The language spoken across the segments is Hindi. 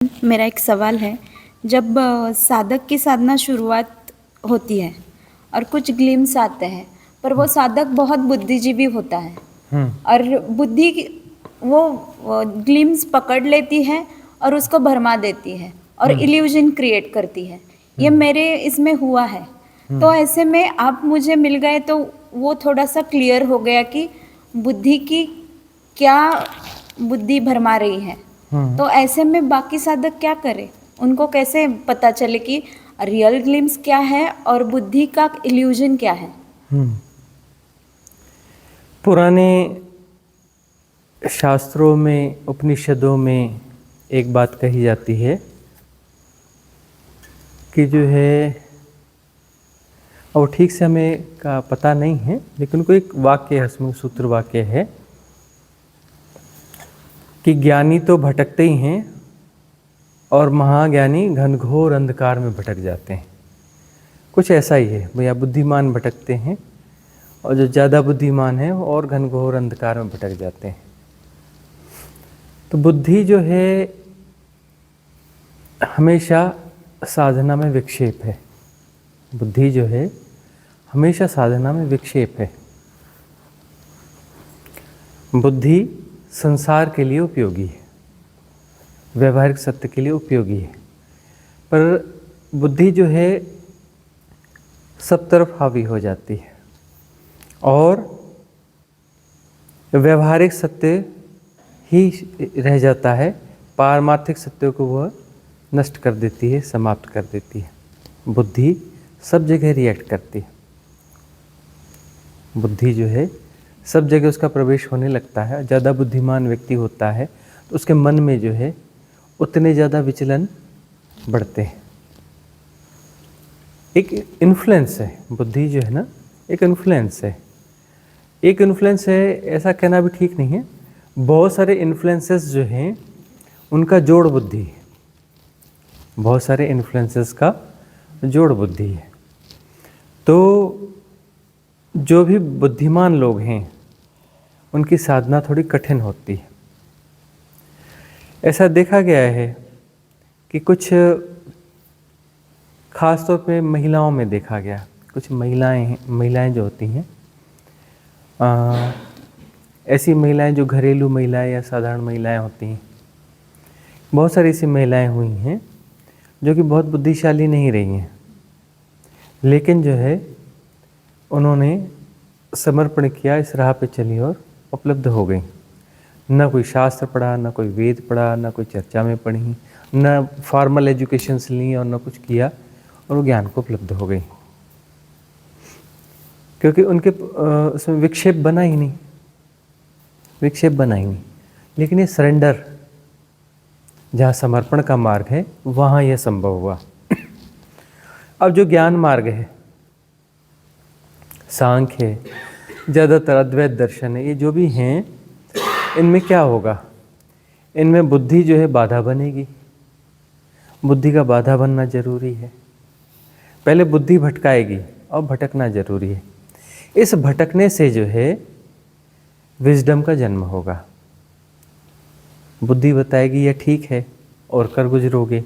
मेरा एक सवाल है। जब साधक की साधना शुरुआत होती है और कुछ ग्लिम्स आते हैं, पर वो साधक बहुत बुद्धिजीवी होता है और बुद्धि वो ग्लिम्स पकड़ लेती है और उसको भरमा देती है और इल्यूजन क्रिएट करती है। ये मेरे इसमें हुआ है। तो ऐसे में आप मुझे मिल गए तो वो थोड़ा सा क्लियर हो गया कि बुद्धि की क्या बुद्धि भरमा रही है। तो ऐसे में बाकी साधक क्या करें? उनको कैसे पता चले कि रियल ग्लिम्स क्या है और बुद्धि का इल्यूजन क्या है? पुराने शास्त्रों में, उपनिषदों में एक बात कही जाती है कि जो है, और ठीक से हमें का पता नहीं है, लेकिन कोई एक वाक्य है, उसमें सूत्र वाक्य है कि ज्ञानी तो भटकते ही हैं और महाज्ञानी घनघोर अंधकार में भटक जाते हैं। कुछ ऐसा ही है भैया, बुद्धिमान भटकते हैं और जो ज़्यादा बुद्धिमान है वो और घनघोर अंधकार में भटक जाते हैं। तो बुद्धि जो है हमेशा साधना में विक्षेप है। बुद्धि जो है हमेशा साधना में विक्षेप है। बुद्धि संसार के लिए उपयोगी है, व्यवहारिक सत्य के लिए उपयोगी है, पर बुद्धि जो है सब तरफ हावी हो जाती है और व्यवहारिक सत्य ही रह जाता है। पारमार्थिक सत्यों को वह नष्ट कर देती है, समाप्त कर देती है। बुद्धि सब जगह रिएक्ट करती है। बुद्धि जो है सब जगह उसका प्रवेश होने लगता है। ज़्यादा बुद्धिमान व्यक्ति होता है तो उसके मन में जो है उतने ज़्यादा विचलन बढ़ते हैं। एक इन्फ्लुएंस है बुद्धि जो है ना, एक इन्फ्लुएंस है। एक इन्फ्लुएंस है ऐसा कहना भी ठीक नहीं है। बहुत सारे इन्फ्लुएंसेस जो हैं उनका जोड़ बुद्धि है। बहुत सारे इन्फ्लुएंसेस का जोड़ बुद्धि है। तो जो भी बुद्धिमान लोग हैं उनकी साधना थोड़ी कठिन होती है। ऐसा देखा गया है कि कुछ खास तौर पे महिलाओं में देखा गया, कुछ महिलाएं जो होती हैं, ऐसी महिलाएं जो घरेलू महिलाएं या साधारण महिलाएं होती हैं, बहुत सारी ऐसी महिलाएं हुई हैं जो कि बहुत बुद्धिशाली नहीं रही हैं, लेकिन जो है उन्होंने समर्पण किया, इस राह पे चली और उपलब्ध हो गई। न कोई शास्त्र पढ़ा, न कोई वेद पढ़ा, न कोई चर्चा में पढ़ी, न फॉर्मल एजुकेशंस ली और न कुछ किया, और वो ज्ञान को उपलब्ध हो गई, क्योंकि उनके उसमें विक्षेप बना ही नहीं, विक्षेप बना ही नहीं। लेकिन ये सरेंडर, जहाँ समर्पण का मार्ग है वहाँ यह संभव हुआ। अब जो ज्ञान मार्ग है, सांख्य है, ज़्यादातर अद्वैत दर्शन है, ये जो भी हैं, इनमें क्या होगा? इनमें बुद्धि जो है बाधा बनेगी। बुद्धि का बाधा बनना जरूरी है। पहले बुद्धि भटकाएगी और भटकना जरूरी है। इस भटकने से जो है विजडम का जन्म होगा। बुद्धि बताएगी यह ठीक है और कर गुजरोगे,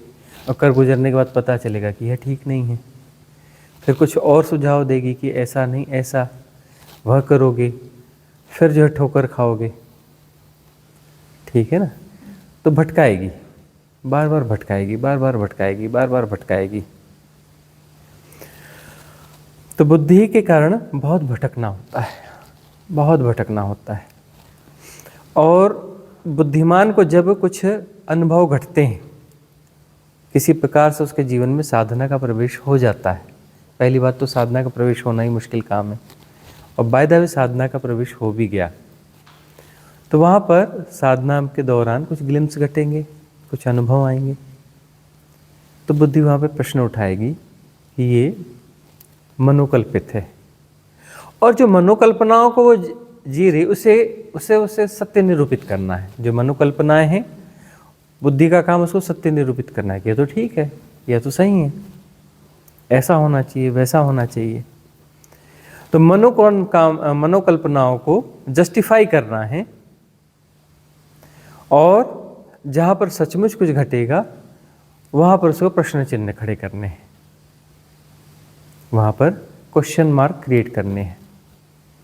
और कर गुजरने के बाद पता चलेगा कि यह ठीक नहीं है। फिर कुछ और सुझाव देगी कि ऐसा नहीं ऐसा, वह करोगे, फिर जो है ठोकर खाओगे। ठीक है ना? तो भटकाएगी, बार बार भटकाएगी, बार बार भटकाएगी, बार बार भटकाएगी। तो बुद्धि के कारण बहुत भटकना होता है, बहुत भटकना होता है। और बुद्धिमान को जब कुछ अनुभव घटते हैं, किसी प्रकार से उसके जीवन में साधना का प्रवेश हो जाता है। पहली बात तो साधना का प्रवेश होना ही मुश्किल काम है, और बाय द वे साधना का प्रवेश हो भी गया तो वहाँ पर साधना के दौरान कुछ ग्लिम्स घटेंगे, कुछ अनुभव आएंगे, तो बुद्धि वहाँ पे प्रश्न उठाएगी कि ये मनोकल्पित है। और जो मनोकल्पनाओं को वो जी रही, उसे सत्य निरूपित करना है। जो मनोकल्पनाएं हैं, बुद्धि का काम उसको सत्य निरूपित करना है कि यह तो ठीक है, यह तो सही है, ऐसा होना चाहिए, वैसा होना चाहिए। तो मनोकल्पनाओं को जस्टिफाई करना है, और जहाँ पर सचमुच कुछ घटेगा वहाँ पर उसको प्रश्न चिन्ह खड़े करने हैं, वहाँ पर क्वेश्चन मार्क क्रिएट करने हैं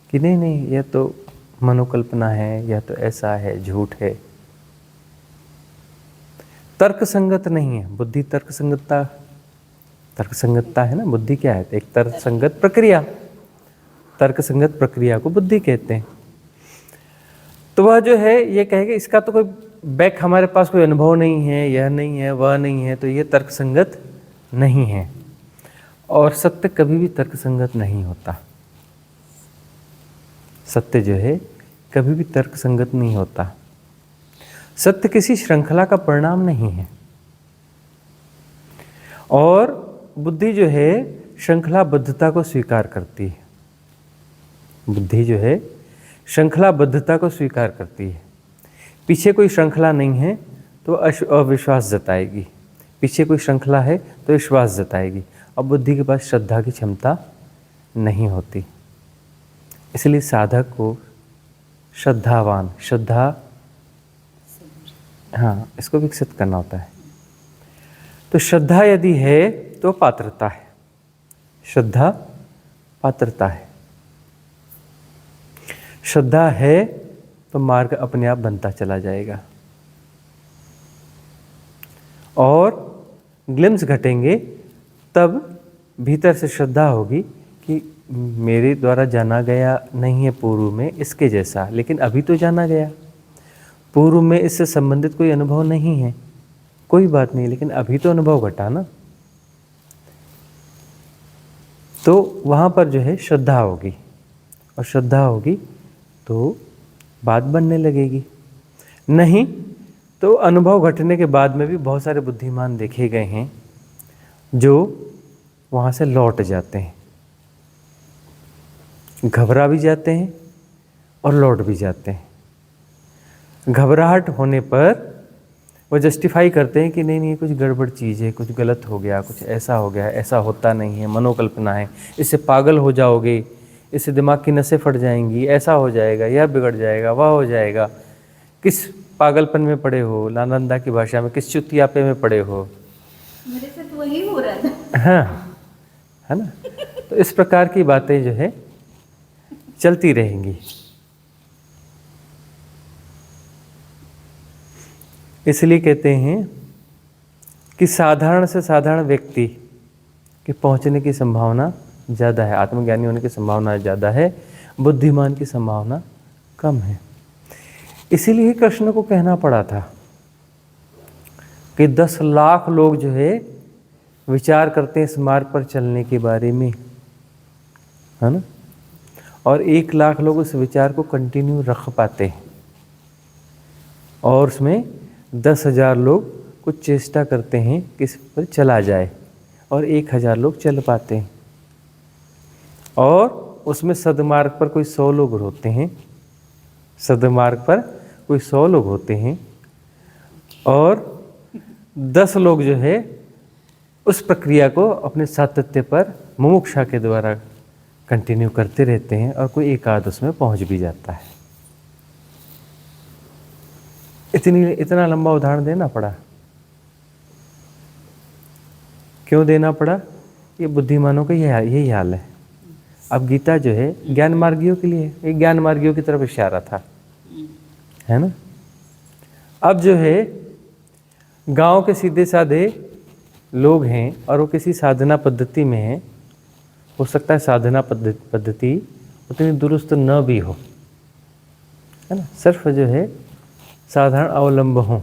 कि नहीं नहीं यह तो मनोकल्पना है, यह तो ऐसा है, झूठ है, तर्क संगत नहीं है। बुद्धि तर्क संगतता है ना। बुद्धि क्या है? एक तर्क संगत प्रक्रिया, तर्क संगत प्रक्रिया को बुद्धि कहते हैं। तो वह जो है ये कहेगा इसका तो कोई बैक हमारे पास कोई अनुभव नहीं है, यह नहीं है, वह नहीं है, तो ये तर्क संगत नहीं है। और सत्य कभी भी तर्क संगत नहीं होता। सत्य जो है कभी भी तर्क संगत नहीं होता। सत्य किसी श्रृंखला का परिणाम नहीं है। और बुद्धि जो है श्रृंखलाबद्धता को स्वीकार करती है। बुद्धि जो है श्रृंखलाबद्धता को स्वीकार करती है। पीछे कोई श्रृंखला नहीं है तो अविश्वास जताएगी, पीछे कोई श्रृंखला है तो विश्वास जताएगी। अब बुद्धि के पास श्रद्धा की क्षमता नहीं होती, इसलिए साधक को श्रद्धावान, श्रद्धा हाँ इसको विकसित करना होता है। तो श्रद्धा यदि है तो पात्रता है, श्रद्धा पात्रता है। श्रद्धा है तो मार्ग अपने आप बनता चला जाएगा। और ग्लिम्स घटेंगे तब भीतर से श्रद्धा होगी कि मेरे द्वारा जाना गया नहीं है पूर्व में इसके जैसा, लेकिन अभी तो जाना गया। पूर्व में इससे संबंधित कोई अनुभव नहीं है, कोई बात नहीं, लेकिन अभी तो अनुभव घटा ना। तो वहाँ पर जो है श्रद्धा होगी, और श्रद्धा होगी तो बात बनने लगेगी। नहीं तो अनुभव घटने के बाद में भी बहुत सारे बुद्धिमान देखे गए हैं जो वहाँ से लौट जाते हैं, घबरा भी जाते हैं और लौट भी जाते हैं। घबराहट होने पर वो जस्टिफाई करते हैं कि नहीं नहीं कुछ गड़बड़ चीज़ है, कुछ गलत हो गया, कुछ ऐसा हो गया, ऐसा होता नहीं है, मनोकल्पना है, इससे पागल हो जाओगे, इससे दिमाग की नसें फट जाएंगी, ऐसा हो जाएगा, यह बिगड़ जाएगा, वह हो जाएगा। किस पागलपन में पड़े हो, नालंदा की भाषा में किस चुतियापे में पड़े हो। मेरे साथ वही हो रहा था। हाँ है ना। तो इस प्रकार की बातें जो है चलती रहेंगी। इसलिए कहते हैं कि साधारण से साधारण व्यक्ति के पहुंचने की संभावना ज़्यादा है, आत्मज्ञानी होने की संभावना ज़्यादा है, बुद्धिमान की संभावना कम है। इसीलिए कृष्ण को कहना पड़ा था कि 10 लाख लोग जो है विचार करते हैं इस मार्ग पर चलने के बारे में, है ना, और 1 लाख लोग उस विचार को कंटिन्यू रख पाते हैं, और उसमें 10,000 लोग कुछ चेष्टा करते हैं कि इस पर चला जाए, और 1,000 लोग चल पाते हैं। और उसमें सदमार्ग पर कोई 100 लोग होते हैं, सदमार्ग पर कोई 100 लोग होते हैं, और 10 लोग जो है उस प्रक्रिया को अपने सातत्य पर मुमुक्षा के द्वारा कंटिन्यू करते रहते हैं, और कोई एक आध उसमें पहुंच भी जाता है। इतना लंबा उदाहरण देना पड़ा, क्यों देना पड़ा? ये बुद्धिमानों का यही हाल है। अब गीता जो है ज्ञान मार्गियों के लिए, एक ज्ञान मार्गियों की तरफ इशारा था, है ना। अब जो है गांव के सीधे साधे लोग हैं और वो किसी साधना पद्धति में हैं, हो सकता है साधना पद्धति उतनी दुरुस्त न भी हो, है ना, सिर्फ जो है साधारण अवलंब हों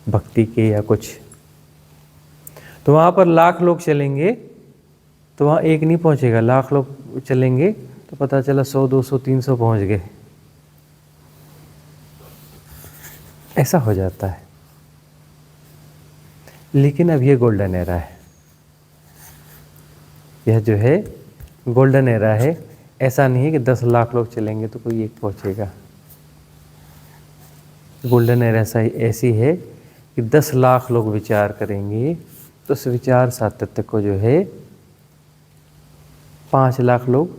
भक्ति के या कुछ। तो वहाँ पर लाख लोग चलेंगे तो वहाँ एक नहीं पहुँचेगा, लाख लोग चलेंगे तो पता चला 100, 200, 300 पहुँच गए, ऐसा हो जाता है। लेकिन अब ये गोल्डन एरा है, यह जो है गोल्डन एरा है। ऐसा नहीं है कि 10 लाख लोग चलेंगे तो कोई एक पहुँचेगा। गोल्डन एरा ऐसी है कि 10 लाख लोग विचार करेंगे तो उस विचार सातत्य को जो है 5 लाख लोग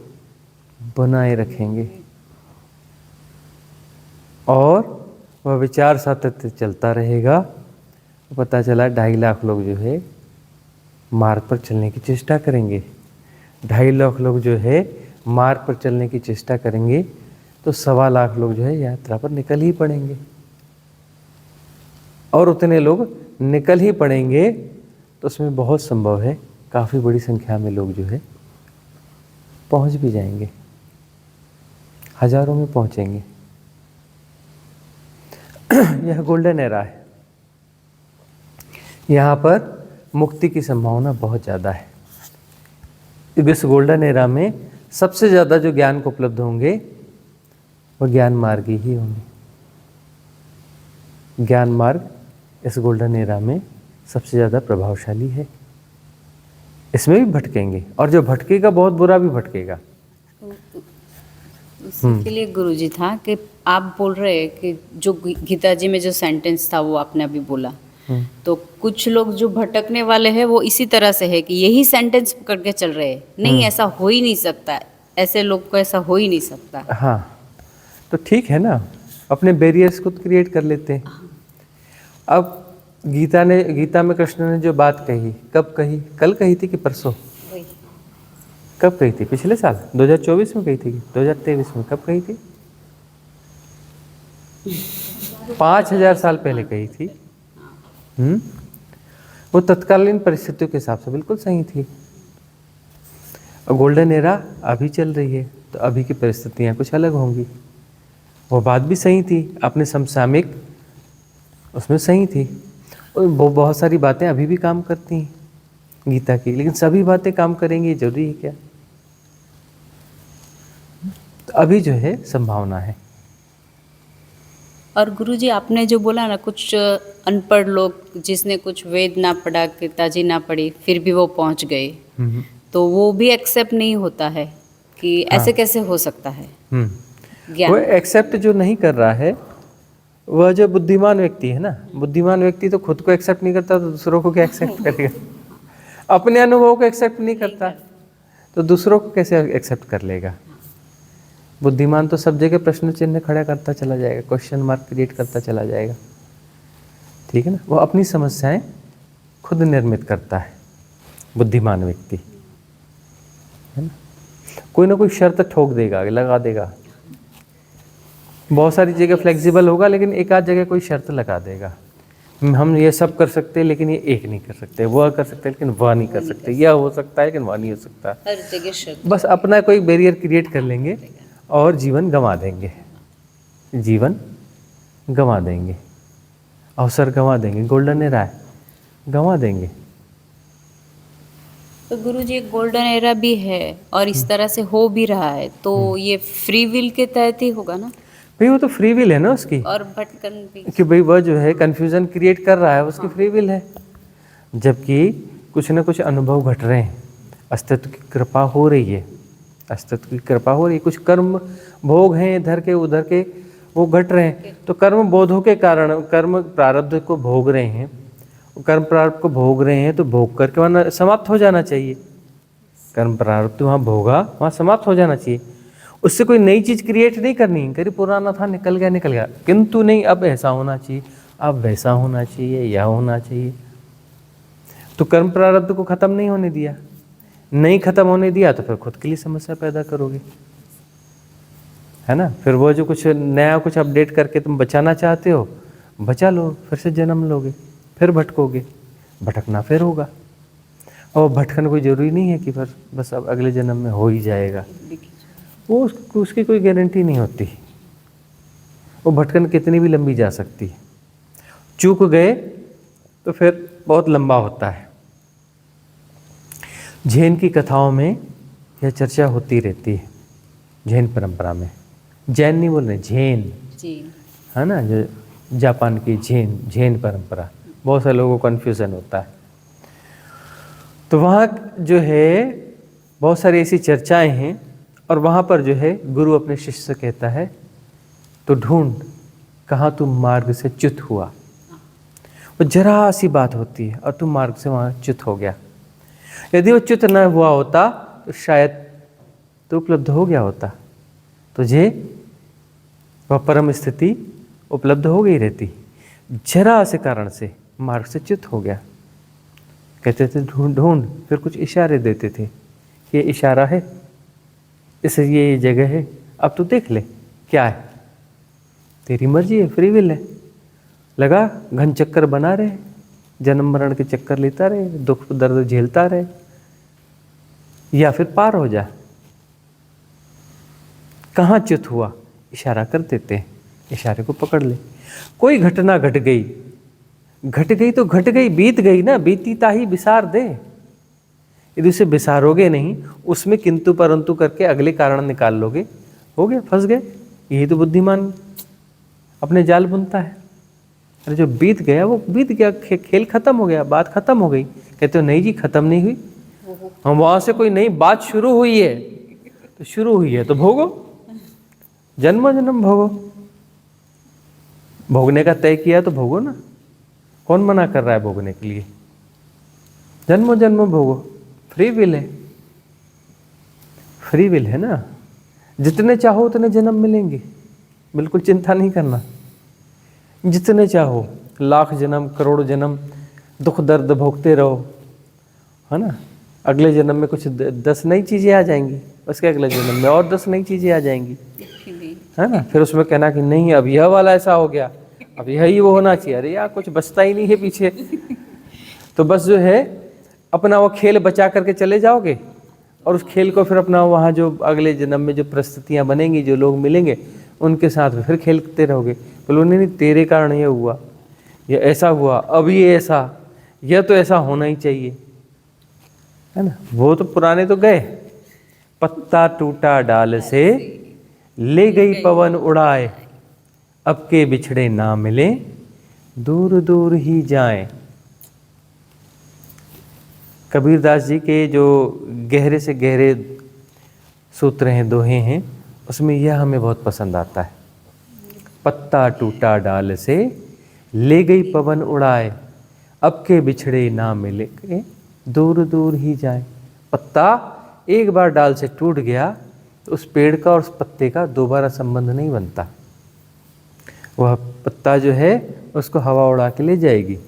बनाए रखेंगे, और वह विचार सातत्य चलता रहेगा पता चला 2.5 लाख लोग जो है मार्ग पर चलने की चेष्टा करेंगे। 2.5 लाख लोग जो है मार्ग पर चलने की चेष्टा करेंगे तो 1.25 लाख लोग जो है यात्रा पर निकल ही पड़ेंगे। और उतने लोग निकल ही पड़ेंगे तो उसमें बहुत संभव है काफ़ी बड़ी संख्या में लोग जो है पहुंच भी जाएंगे, हजारों में पहुंचेंगे। यह गोल्डन एरा है, यहाँ पर मुक्ति की संभावना बहुत ज़्यादा है। इस गोल्डन एरा में सबसे ज़्यादा जो ज्ञान को उपलब्ध होंगे वो ज्ञान मार्गी ही होंगे। ज्ञान मार्ग इस गोल्डन एरा में सबसे ज़्यादा प्रभावशाली है। इसमें भी भटकेंगे और जो भटकेगा बहुत बुरा भी भटकेगा। उसके लिए गुरुजी था कि आप बोल रहे हैं कि जो गीता जी में जो सेंटेंस था वो आपने अभी बोला, तो कुछ लोग जो भटकने वाले हैं वो इसी तरह से है कि यही सेंटेंस पकड़ के चल रहे हैं, नहीं ऐसा हो ही नहीं सकता, ऐसे लोग को ऐसा हो ही नहीं सकता। हाँ, तो ठीक है ना, अपने बैरियर्स खुद क्रिएट कर लेते हैं। अब गीता में कृष्ण ने जो बात कही, कब कही? कल कही थी कि परसों? कब कही थी? पिछले साल 2024 में कही थी कि 2023 में? कब कही थी? 5000 साल पहले कही थी। वो तत्कालीन परिस्थितियों के हिसाब से बिल्कुल सही थी। और गोल्डन एरा अभी चल रही है तो अभी की परिस्थितियाँ कुछ अलग होंगी। वो बात भी सही थी, अपने समसामयिक उसमें सही थी। और वो बहुत सारी बातें अभी भी काम करती हैं गीता की, लेकिन सभी बातें काम करेंगी जरूरी है क्या? तो अभी जो है संभावना है। और गुरुजी आपने जो बोला ना, कुछ अनपढ़ लोग जिसने कुछ वेद ना पढ़ा, गीता जी ना पढ़ी, फिर भी वो पहुंच गए, तो वो भी एक्सेप्ट नहीं होता है कि ऐसे कैसे हो सकता है? वो एक्सेप्ट जो नहीं कर रहा है वह जो बुद्धिमान व्यक्ति है ना, बुद्धिमान व्यक्ति तो खुद को एक्सेप्ट नहीं करता तो दूसरों को क्या एक्सेप्ट करेगा? अपने अनुभव को एक्सेप्ट नहीं करता तो दूसरों को कैसे एक्सेप्ट कर लेगा? बुद्धिमान तो सब जगह प्रश्न चिन्ह खड़ा करता चला जाएगा, क्वेश्चन मार्क क्रिएट करता चला जाएगा। ठीक है ना, वो अपनी समस्याएं खुद निर्मित करता है बुद्धिमान व्यक्ति, है ना। कोई ना कोई शर्त ठोक देगा, लगा देगा। बहुत सारी जगह फ्लेक्सिबल होगा लेकिन एक आध जगह कोई शर्त लगा देगा। हम ये सब कर सकते हैं लेकिन ये एक नहीं कर सकते, वह कर सकते हैं लेकिन वह नहीं कर सकते, यह हो सकता है लेकिन वह नहीं हो सकता। हर जगह शर्त। बस अपना कोई बैरियर क्रिएट कर लेंगे और जीवन गंवा देंगे, जीवन गंवा देंगे, अवसर गंवा देंगे। गोल्डन एरा है, गंवा देंगे। तो गुरुजी एक गोल्डन एरा भी है और इस तरह से हो भी रहा है, तो ये फ्री विल के तहत ही होगा ना? भाई वो तो फ्री विल है ना उसकी, और भटकन भी कि भाई वह जो है कन्फ्यूजन क्रिएट कर रहा है, उसकी फ्री विल है। जबकि कुछ ना कुछ अनुभव घट रहे हैं, अस्तित्व की कृपा हो रही है, अस्तित्व की कृपा हो रही है। कुछ कर्म भोग हैं इधर के उधर के, वो घट रहे हैं। तो कर्म बोधों के कारण कर्म प्रारब्ध को भोग रहे हैं, कर्म प्रारब्ध को भोग रहे हैं तो भोग करके वहाँ समाप्त हो जाना चाहिए। कर्म प्रारब्ध वहाँ भोगा, वहाँ समाप्त हो जाना चाहिए। उससे कोई नई चीज़ क्रिएट नहीं करनी, कभी पुराना था निकल गया, किंतु नहीं अब ऐसा होना चाहिए, अब वैसा होना चाहिए, यह होना चाहिए। तो कर्म प्रारब्ध को खत्म नहीं होने दिया, नहीं खत्म होने दिया तो फिर खुद के लिए समस्या पैदा करोगे, है ना। फिर वो जो कुछ नया कुछ अपडेट करके तुम बचाना चाहते हो, बचा लो, फिर से जन्म लोगे, फिर भटकोगे, भटकना फिर होगा। और भटकना कोई ज़रूरी नहीं है कि फिर बस अब अगले जन्म में हो ही जाएगा, वो उसकी कोई गारंटी नहीं होती। वो भटकन कितनी भी लंबी जा सकती है, चूक गए तो फिर बहुत लंबा होता है। जैन की कथाओं में यह चर्चा होती रहती है, जैन परंपरा में। जैन नहीं बोल रहे, जैन जी, है ना, जो जापान की जैन परंपरा, बहुत सारे लोगों को कन्फ्यूज़न होता है। तो वहाँ जो है बहुत सारी ऐसी चर्चाएं हैं और वहाँ पर जो है गुरु अपने शिष्य से कहता है, तो ढूंढ कहाँ तुम मार्ग से च्युत हुआ। वो जरा सी बात होती है और तुम मार्ग से वहाँ च्युत हो गया। यदि वो च्युत न हुआ होता तो शायद तो उपलब्ध हो गया होता, तुझे वह परम स्थिति उपलब्ध हो गई रहती। जरा से कारण से मार्ग से च्युत हो गया। कहते थे ढूंढ ढूंढ, फिर कुछ इशारे देते थे, ये इशारा है, इस ये जगह है, अब तू देख ले क्या है, तेरी मर्जी है, फ्री विल है। लगा घन चक्कर बना रहे, जन्म मरण के चक्कर लेता रहे, दुख दर्द झेलता रहे, या फिर पार हो जा। कहाँ च्युत हुआ, इशारा कर देते हैं, इशारे को पकड़ ले। कोई घटना घट गई, घट गई तो घट गई, बीत गई ना, बीती ताही बिसार दे। यदि उसे बिसारोगे नहीं, उसमें किंतु परंतु करके अगले कारण निकाल लोगे, हो गए, फंस गए। यही तो बुद्धिमान अपने जाल बुनता है। अरे जो बीत गया वो बीत गया, खेल खत्म हो गया, बात खत्म हो गई। कहते हो नहीं जी खत्म नहीं हुई, हम वहां से कोई नई बात शुरू हुई है, तो शुरू हुई है तो भोगो, जन्म जन्म भोगो। भोगने का तय किया तो भोगो ना, कौन मना कर रहा है भोगने के लिए? जन्म जन्म भोगो, फ्री विल है, फ्री विल है ना। जितने चाहो उतने जन्म मिलेंगे, बिल्कुल चिंता नहीं करना। जितने चाहो, लाख जन्म, करोड़ जन्म, दुख दर्द भोगते रहो, है ना। अगले जन्म में कुछ 10 नई चीजें आ जाएंगी, उसके अगले जन्म में और 10 नई चीजें आ जाएंगी, है ना। फिर उसमें कहना कि नहीं अब यह वाला ऐसा हो गया, अब यही वो होना चाहिए। अरे यार कुछ बचता ही नहीं है पीछे। तो बस जो है अपना वो खेल बचा करके चले जाओगे, और उस खेल को फिर अपना वहाँ जो अगले जन्म में जो परिस्थितियाँ बनेंगी, जो लोग मिलेंगे, उनके साथ फिर खेलते रहोगे। बोलो नहीं तेरे कारण ये हुआ, ये ऐसा हुआ, अब ये ऐसा, यह तो ऐसा होना ही चाहिए, है ना। वो तो पुराने तो गए, पत्ता टूटा डाल से ले गई पवन उड़ाए, अब के बिछड़े ना मिले दूर दूर ही जाएं। कबीरदास जी के जो गहरे से गहरे सूत्र हैं, दोहे हैं, उसमें यह हमें बहुत पसंद आता है। पत्ता टूटा डाल से ले गई पवन उड़ाए, अब के बिछड़े ना मिले दूर दूर ही जाए। पत्ता एक बार डाल से टूट गया तो उस पेड़ का और उस पत्ते का दोबारा संबंध नहीं बनता। वह पत्ता जो है उसको हवा उड़ा के ले जाएगी,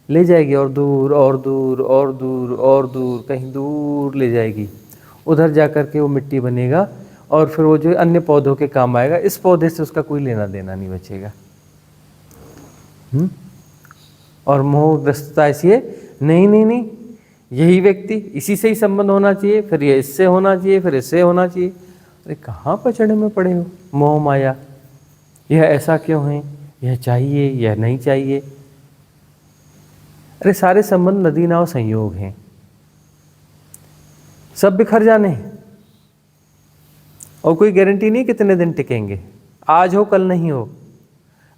ले जाएगी, और दूर और दूर और दूर और दूर, कहीं दूर ले जाएगी। उधर जा कर के वो मिट्टी बनेगा, और फिर वो जो अन्य पौधों के काम आएगा। इस पौधे से उसका कोई लेना देना नहीं बचेगा। और मोहग्रस्तता ऐसी है, नहीं नहीं नहीं, यही व्यक्ति, इसी से ही संबंध होना चाहिए, फिर ये इससे होना चाहिए, फिर इससे होना चाहिए। अरे कहाँ पचड़े में पड़े हो, मोह माया, यह ऐसा क्यों है, यह चाहिए, यह नहीं चाहिए। अरे सारे संबंध नदी नाव संयोग हैं, सब बिखर जाने हैं, और कोई गारंटी नहीं कितने दिन टिकेंगे, आज हो कल नहीं हो।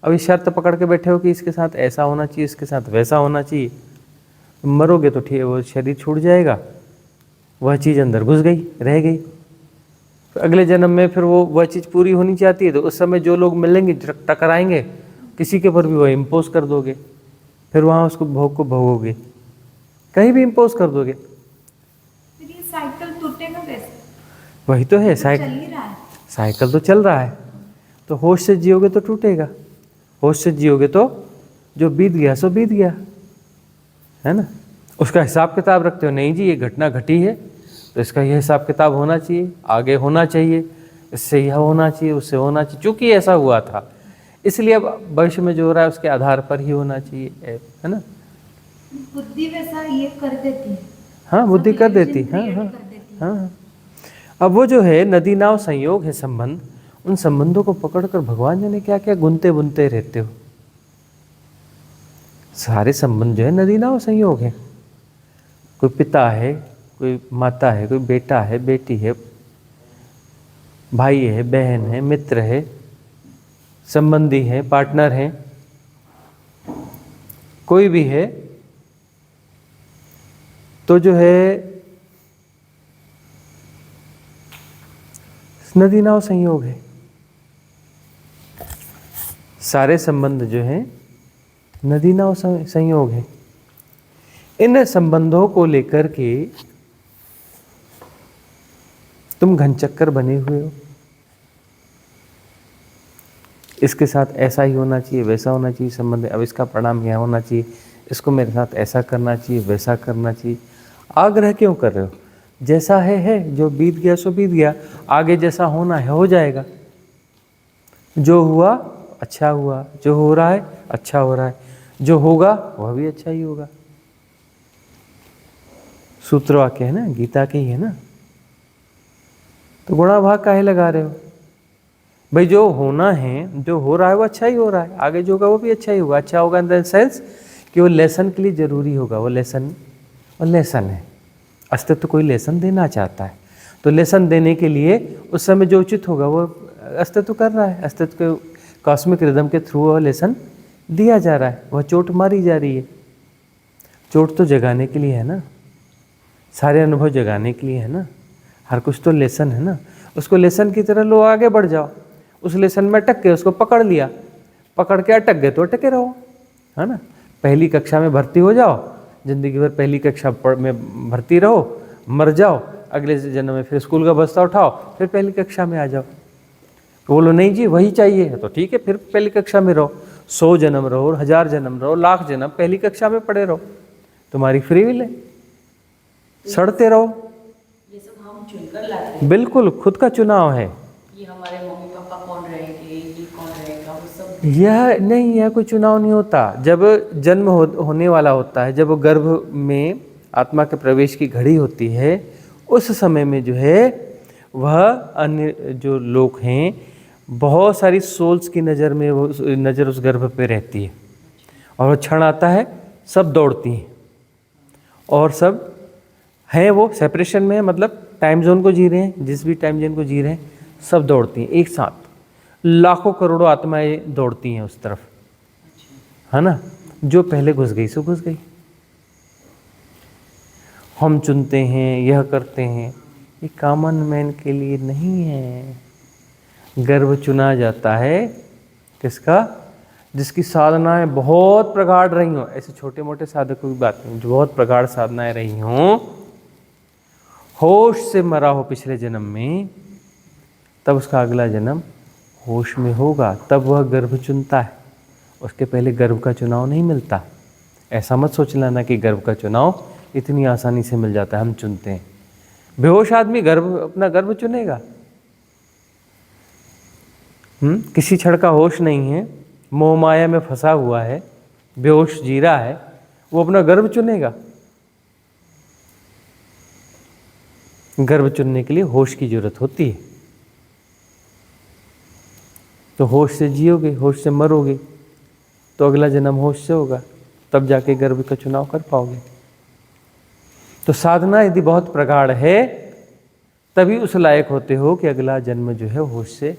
अभी शर्त पकड़ के बैठे हो कि इसके साथ ऐसा होना चाहिए, इसके साथ वैसा होना चाहिए, मरोगे तो ठीक, वो शरीर छूट जाएगा, वह चीज़ अंदर घुस गई, रह गई। फिर अगले जन्म में फिर वो वह चीज़ पूरी होनी चाहती है, तो उस समय जो लोग मिलेंगे टकराएंगे, किसी के ऊपर भी वह इम्पोज कर दोगे, फिर वहाँ उसको भोग को भोगोगे, कहीं भी इम्पोज कर दोगे। फिर ये साइकिल टूटेगा कैसे? वही तो है, चल ही रहा है। साइकिल तो चल रहा है। तो होश से जियोगे तो टूटेगा, होश से जियोगे तो जो बीत गया सो बीत गया, है ना। उसका हिसाब किताब रखते हो, नहीं जी ये घटना घटी है तो इसका यह हिसाब किताब होना चाहिए, आगे होना चाहिए, इससे यह होना चाहिए, उससे होना चाहिए, चूँकि ऐसा हुआ था इसलिए अब भविष्य में जो हो रहा है उसके आधार पर ही होना चाहिए, है ना। बुद्धि वैसा ये कर देती है। हाँ बुद्धि कर देती, हाँ हाँ हाँ। अब वो जो है नदी नाव संयोग है संबंध, उन संबंधों को पकड़कर भगवान जाने क्या क्या गुनते बुनते रहते हो। सारे संबंध जो है नदी नाव संयोग है। कोई पिता है, कोई माता है, कोई बेटा है, बेटी है, भाई है, बहन है, मित्र है, संबंधी है, पार्टनर है, कोई भी है, तो जो है नदी नाव संयोग है। सारे संबंध जो हैं नदी नाव संयोग है। इन संबंधों को लेकर के तुम घनचक्कर बने हुए हो, इसके साथ ऐसा ही होना चाहिए, वैसा होना चाहिए संबंध, अब इसका परिणाम यह होना चाहिए, इसको मेरे साथ ऐसा करना चाहिए, वैसा करना चाहिए। आग्रह क्यों कर रहे हो? जैसा है, जो बीत गया सो बीत गया, आगे जैसा होना है हो जाएगा। जो हुआ अच्छा हुआ, जो हो रहा है अच्छा हो रहा है, जो होगा वह भी अच्छा ही होगा। सूत्र वाक्य है ना, गीता के ही है ना। तो गुणा भाग काहे लगा रहे हो भाई? जो होना है, जो हो रहा है वो अच्छा ही हो रहा है, आगे जो होगा वो भी अच्छा ही होगा। अच्छा होगा इन द सेंस कि वो लेसन के लिए जरूरी होगा। वो लेसन और लेसन है। अस्तित्व कोई लेसन देना चाहता है, तो लेसन देने के लिए उस समय जो उचित होगा वो अस्तित्व कर रहा है। अस्तित्व के कॉस्मिक रिदम के थ्रू वह लेसन दिया जा रहा है, वह चोट मारी जा रही है। चोट तो जगाने के लिए है ना, सारे अनुभव जगाने के लिए है ना, हर कुछ तो लेसन है ना। उसको लेसन की तरह लो, आगे बढ़ जाओ। उस लेसन में अटक गए, उसको पकड़ लिया, पकड़ के अटक गए तो अटके रहो, है ना। पहली कक्षा में भर्ती हो जाओ, जिंदगी भर पहली कक्षा में भर्ती रहो, मर जाओ, अगले जन्म में फिर स्कूल का बस्ता उठाओ, फिर पहली कक्षा में आ जाओ। तो बोलो नहीं जी वही चाहिए, तो ठीक है, फिर पहली कक्षा में रहो। 100 जन्म रहो, 1000 जन्म रहो, लाख जन्म पहली कक्षा में पढ़े रहो, तुम्हारी फ्री विल है, सड़ते रहो। ये सब हम चुनकर लाते हैं। बिल्कुल खुद का चुनाव है। ये हमारे मम्मी पापा कौन रहेंगे, ये कौन रहेगा, वो सब यह नहीं, यह कोई चुनाव नहीं होता। जब जन्म होने वाला होता है, जब वो गर्भ में आत्मा के प्रवेश की घड़ी होती है, उस समय में जो है वह अन्य जो लोग हैं, बहुत सारी सोल्स की नज़र में वो नज़र उस गर्भ पे रहती है, और वो क्षण आता है सब दौड़ती हैं, और सब हैं वो सेपरेशन में है, मतलब टाइम जोन को जी रहे हैं, जिस भी टाइम जोन को जी रहे हैं सब दौड़ती हैं एक साथ। लाखों करोड़ों आत्माएं दौड़ती हैं उस तरफ, है ना। जो पहले घुस गई सो घुस गई। हम चुनते हैं, यह करते हैं, ये कॉमन मैन के लिए नहीं है। गर्भ चुना जाता है किसका? जिसकी साधनाएं बहुत प्रगाढ़ रही हों। ऐसे छोटे मोटे साधकों की बात नहीं, जो बहुत प्रगाढ़ साधनाएं रही हों, होश से मरा हो पिछले जन्म में, तब उसका अगला जन्म होश में होगा, तब वह गर्भ चुनता है। उसके पहले गर्भ का चुनाव नहीं मिलता। ऐसा मत सोच लेना कि गर्भ का चुनाव इतनी आसानी से मिल जाता है, हम चुनते हैं। बेहोश आदमी अपना गर्भ चुनेगा? किसी क्षण का होश नहीं है, मोह माया में फंसा हुआ है, बेहोश जी रहा है, वो अपना गर्भ चुनेगा? गर्भ चुनने के लिए होश की जरूरत होती है। तो होश से जियोगे, होश से मरोगे, तो अगला जन्म होश से होगा, तब जाके गर्भ का चुनाव कर पाओगे। तो साधना यदि बहुत प्रगाढ़ है, तभी उस लायक होते हो कि अगला जन्म जो है होश से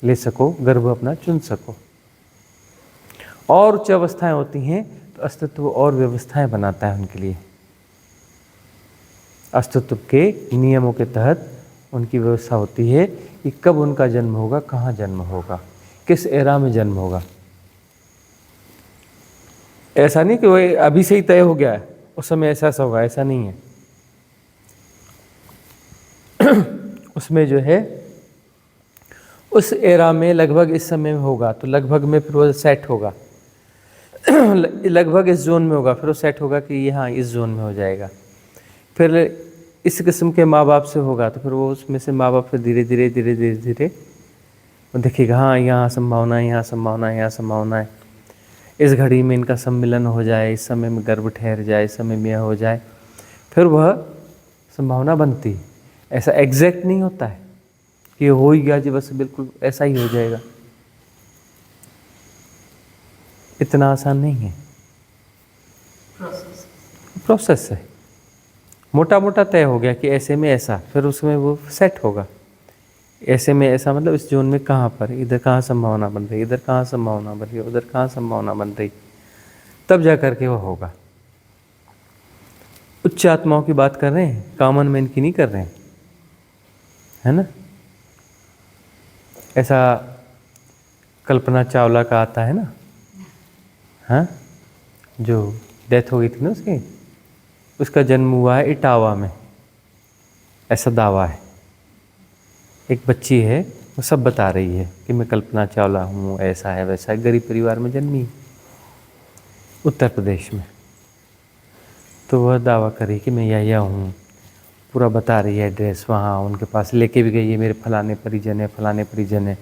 ले सको, गर्भ अपना चुन सको। और उच्च अवस्थाएं होती हैं तो अस्तित्व और व्यवस्थाएं बनाता है उनके लिए। अस्तित्व के नियमों के तहत उनकी व्यवस्था होती है कि कब उनका जन्म होगा, कहाँ जन्म होगा, किस एरा में जन्म होगा। ऐसा नहीं कि वो अभी से ही तय हो गया है, उस समय ऐसा होगा, ऐसा नहीं है। उसमें जो है उस एरा में लगभग इस समय में होगा, तो लगभग में फिर वो सेट होगा। लगभग इस जोन में होगा, फिर वो सेट होगा कि यहाँ इस जोन में हो जाएगा। फिर इस किस्म के माँ बाप से होगा, तो फिर वो उसमें से माँ बाप फिर धीरे धीरे धीरे धीरे धीरे वो देखेगा, हाँ यहाँ संभावना है, यहाँ संभावना है, यहाँ संभावना है, इस घड़ी में इनका सम्मिलन हो जाए, इस समय में गर्भ ठहर जाए, इस समय में यह हो जाए, फिर वह संभावना बनती है। ऐसा एग्जैक्ट नहीं होता है कि हो ही गया जी बस बिल्कुल ऐसा ही हो जाएगा, इतना आसान नहीं है। प्रोसेस है, मोटा मोटा तय हो गया कि ऐसे में ऐसा, फिर उसमें वो सेट होगा। ऐसे में ऐसा मतलब इस जोन में कहाँ पर, इधर कहाँ संभावना बन रही, इधर कहाँ संभावना बन रही, उधर कहाँ संभावना बन रही, तब जा कर के वो होगा। उच्च आत्माओं की बात कर रहे हैं, कॉमन मैन की नहीं कर रहे हैं, है ना। ऐसा कल्पना चावला का आता है ना, हाँ, जो डेथ हो गई थी ना उसकी, उसका जन्म हुआ है इटावा में, ऐसा दावा है। एक बच्ची है, वो सब बता रही है कि मैं कल्पना चावला हूँ, ऐसा है वैसा है, गरीब परिवार में जन्मी, उत्तर प्रदेश में। तो वह दावा करी कि मैं यह हूँ, पूरा बता रही है एड्रेस, वहाँ उनके पास लेके भी गई है, मेरे फलाने परिजन है, फलाने परिजन है।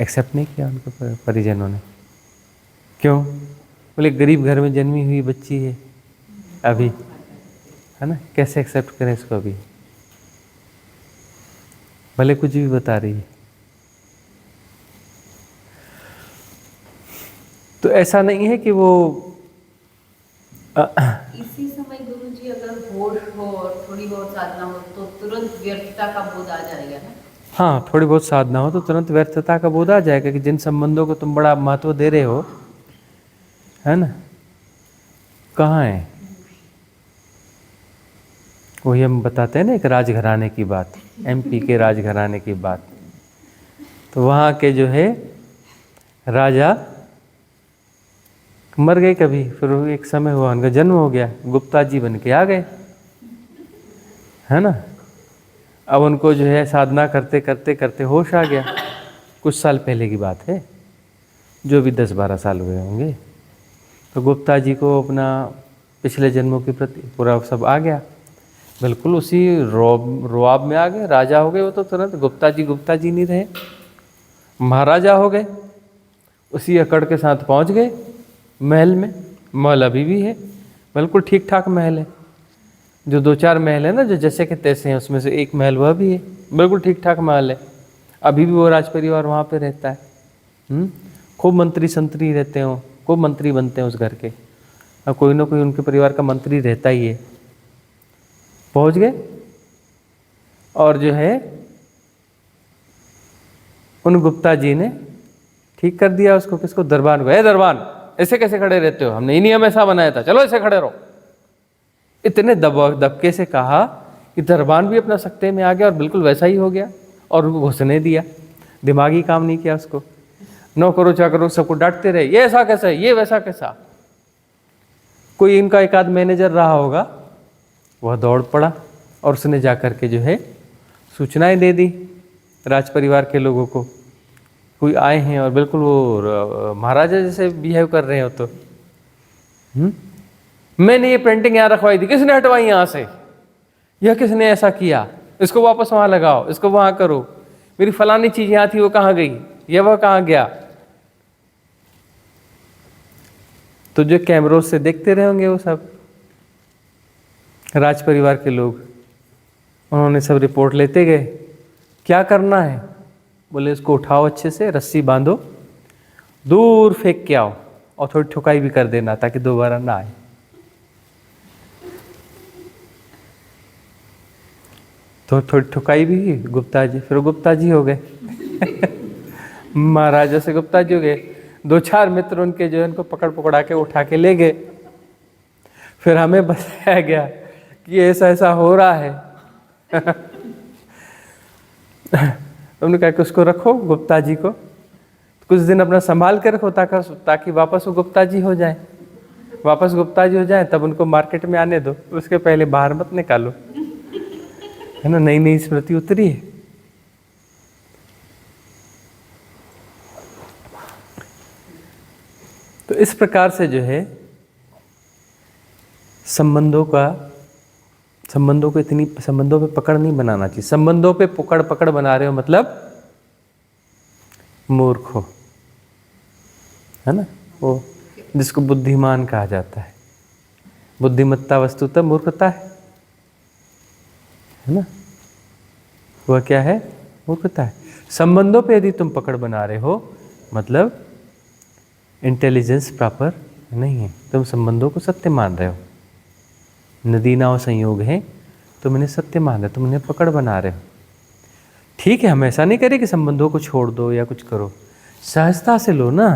एक्सेप्ट नहीं किया उनके परिजनों ने। क्यों? बोले गरीब घर में जन्मी हुई बच्ची है अभी, है ना, कैसे एक्सेप्ट करें इसको अभी, भले कुछ भी बता रही है। तो ऐसा नहीं है कि वो इसी समय गुरुजी अगर होश हो और थोड़ी बहुत साधना हो तो तुरंत व्यर्थता का बोध आ जाएगा ना। हाँ, थोड़ी बहुत साधना हो तो तुरंत व्यर्थता का बोध आ जाएगा कि जिन संबंधों को तुम बड़ा महत्व दे रहे हो, है ना, कहाँ है। वही हम बताते हैं ना एक राजघराने की बात, एमपी के राजघराने की बात। तो वहाँ के जो है राजा मर गए कभी, फिर एक समय हुआ उनका जन्म हो गया, गुप्ता जी बन के आ गए, है ना। अब उनको जो है साधना करते करते करते होश आ गया, कुछ साल पहले की बात है, जो भी 10-12 साल हुए होंगे। तो गुप्ता जी को अपना पिछले जन्मों के प्रति पूरा सब आ गया, बिल्कुल उसी रुआब में आ गए, राजा हो गए वो तो तुरंत। गुप्ता जी नहीं रहे, महाराजा हो गए, उसी अकड़ के साथ पहुंच गए महल में। महल अभी भी है, बिल्कुल ठीक ठाक महल है, जो 2-4 महल है ना जो जैसे के तैसे हैं, उसमें से एक महल वह भी है, बिल्कुल ठीक ठाक महल है। अभी भी वो राज परिवार वहाँ पे रहता है। खूब मंत्री संतरी रहते हो, खूब मंत्री बनते हैं उस घर के, और कोई ना कोई उनके परिवार का मंत्री रहता ही है। पहुँच गए और जो है उन गुप्ता जी ने ठीक कर दिया उसको, किसको, दरबान को। ए दरबान, ऐसे कैसे खड़े रहते हो, हमने ही नियम ऐसा बनाया था, चलो ऐसे खड़े रहो। इतने दबके से कहा कि दरबान भी अपना सख्ते में आ गया और बिल्कुल वैसा ही हो गया, और उनको घुसने दिया। दिमागी काम नहीं किया उसको, नौकरों चाकरों सबको डांटते रहे, ये ऐसा कैसा है, ये वैसा कैसा। कोई इनका एक आध मैनेजर रहा होगा, वह दौड़ पड़ा और उसने जा कर के जो है सूचनाएं दे दी राज परिवार के लोगों को, कोई आए हैं और बिल्कुल वो महाराजा जैसे बिहेव कर रहे हो। तो मैंने ये पेंटिंग यहाँ रखवाई थी, किसने हटवाई यहाँ से, यह किसने ऐसा किया, इसको वापस वहाँ लगाओ, इसको वहाँ करो, मेरी फलानी चीज यहाँ थी वो कहाँ गई, यह वह कहाँ गया। तो जो कैमरों से देखते रहे होंगे वो सब राज परिवार के लोग, उन्होंने सब रिपोर्ट लेते गए, क्या करना है, बोले इसको उठाओ अच्छे से, रस्सी बांधो, दूर फेंक के आओ और थोड़ी ठुकाई भी कर देना ताकि दोबारा ना आए। तो थोड़ी ठुकाई भी गुप्ता जी, फिर गुप्ता जी हो गए महाराजा से गुप्ता जी हो गए। 2-4 मित्र उनके जो है उनको पकड़ा के उठा के ले गए। फिर हमें बताया गया कि ऐसा ऐसा हो रहा है उन्होंने कहा कि उसको रखो गुप्ता जी को, कुछ दिन अपना संभाल के रखो ताकि वापस वो गुप्ता जी हो जाए, वापस गुप्ता जी हो जाए तब उनको मार्केट में आने दो, उसके पहले बाहर मत निकालो, है ना, नई नई स्मृति उतरी है। तो इस प्रकार से जो है संबंधों पे पकड़ नहीं बनाना चाहिए। संबंधों पे पकड़ बना रहे हो मतलब मूर्ख हो, है ना, वो जिसको बुद्धिमान कहा जाता है। बुद्धिमत्ता वस्तुतः मूर्खता है ना, वह क्या है, मूर्खता है। संबंधों पे यदि तुम पकड़ बना रहे हो मतलब इंटेलिजेंस प्रॉपर नहीं है, तुम संबंधों को सत्य मान रहे हो। नदी नाव संयोग है, तुम इन्हें सत्य मान रहे हो, तुम इन्हें पकड़ बना रहे हो। ठीक है, हम ऐसा नहीं करें कि संबंधों को छोड़ दो या कुछ करो, सहजता से लो ना,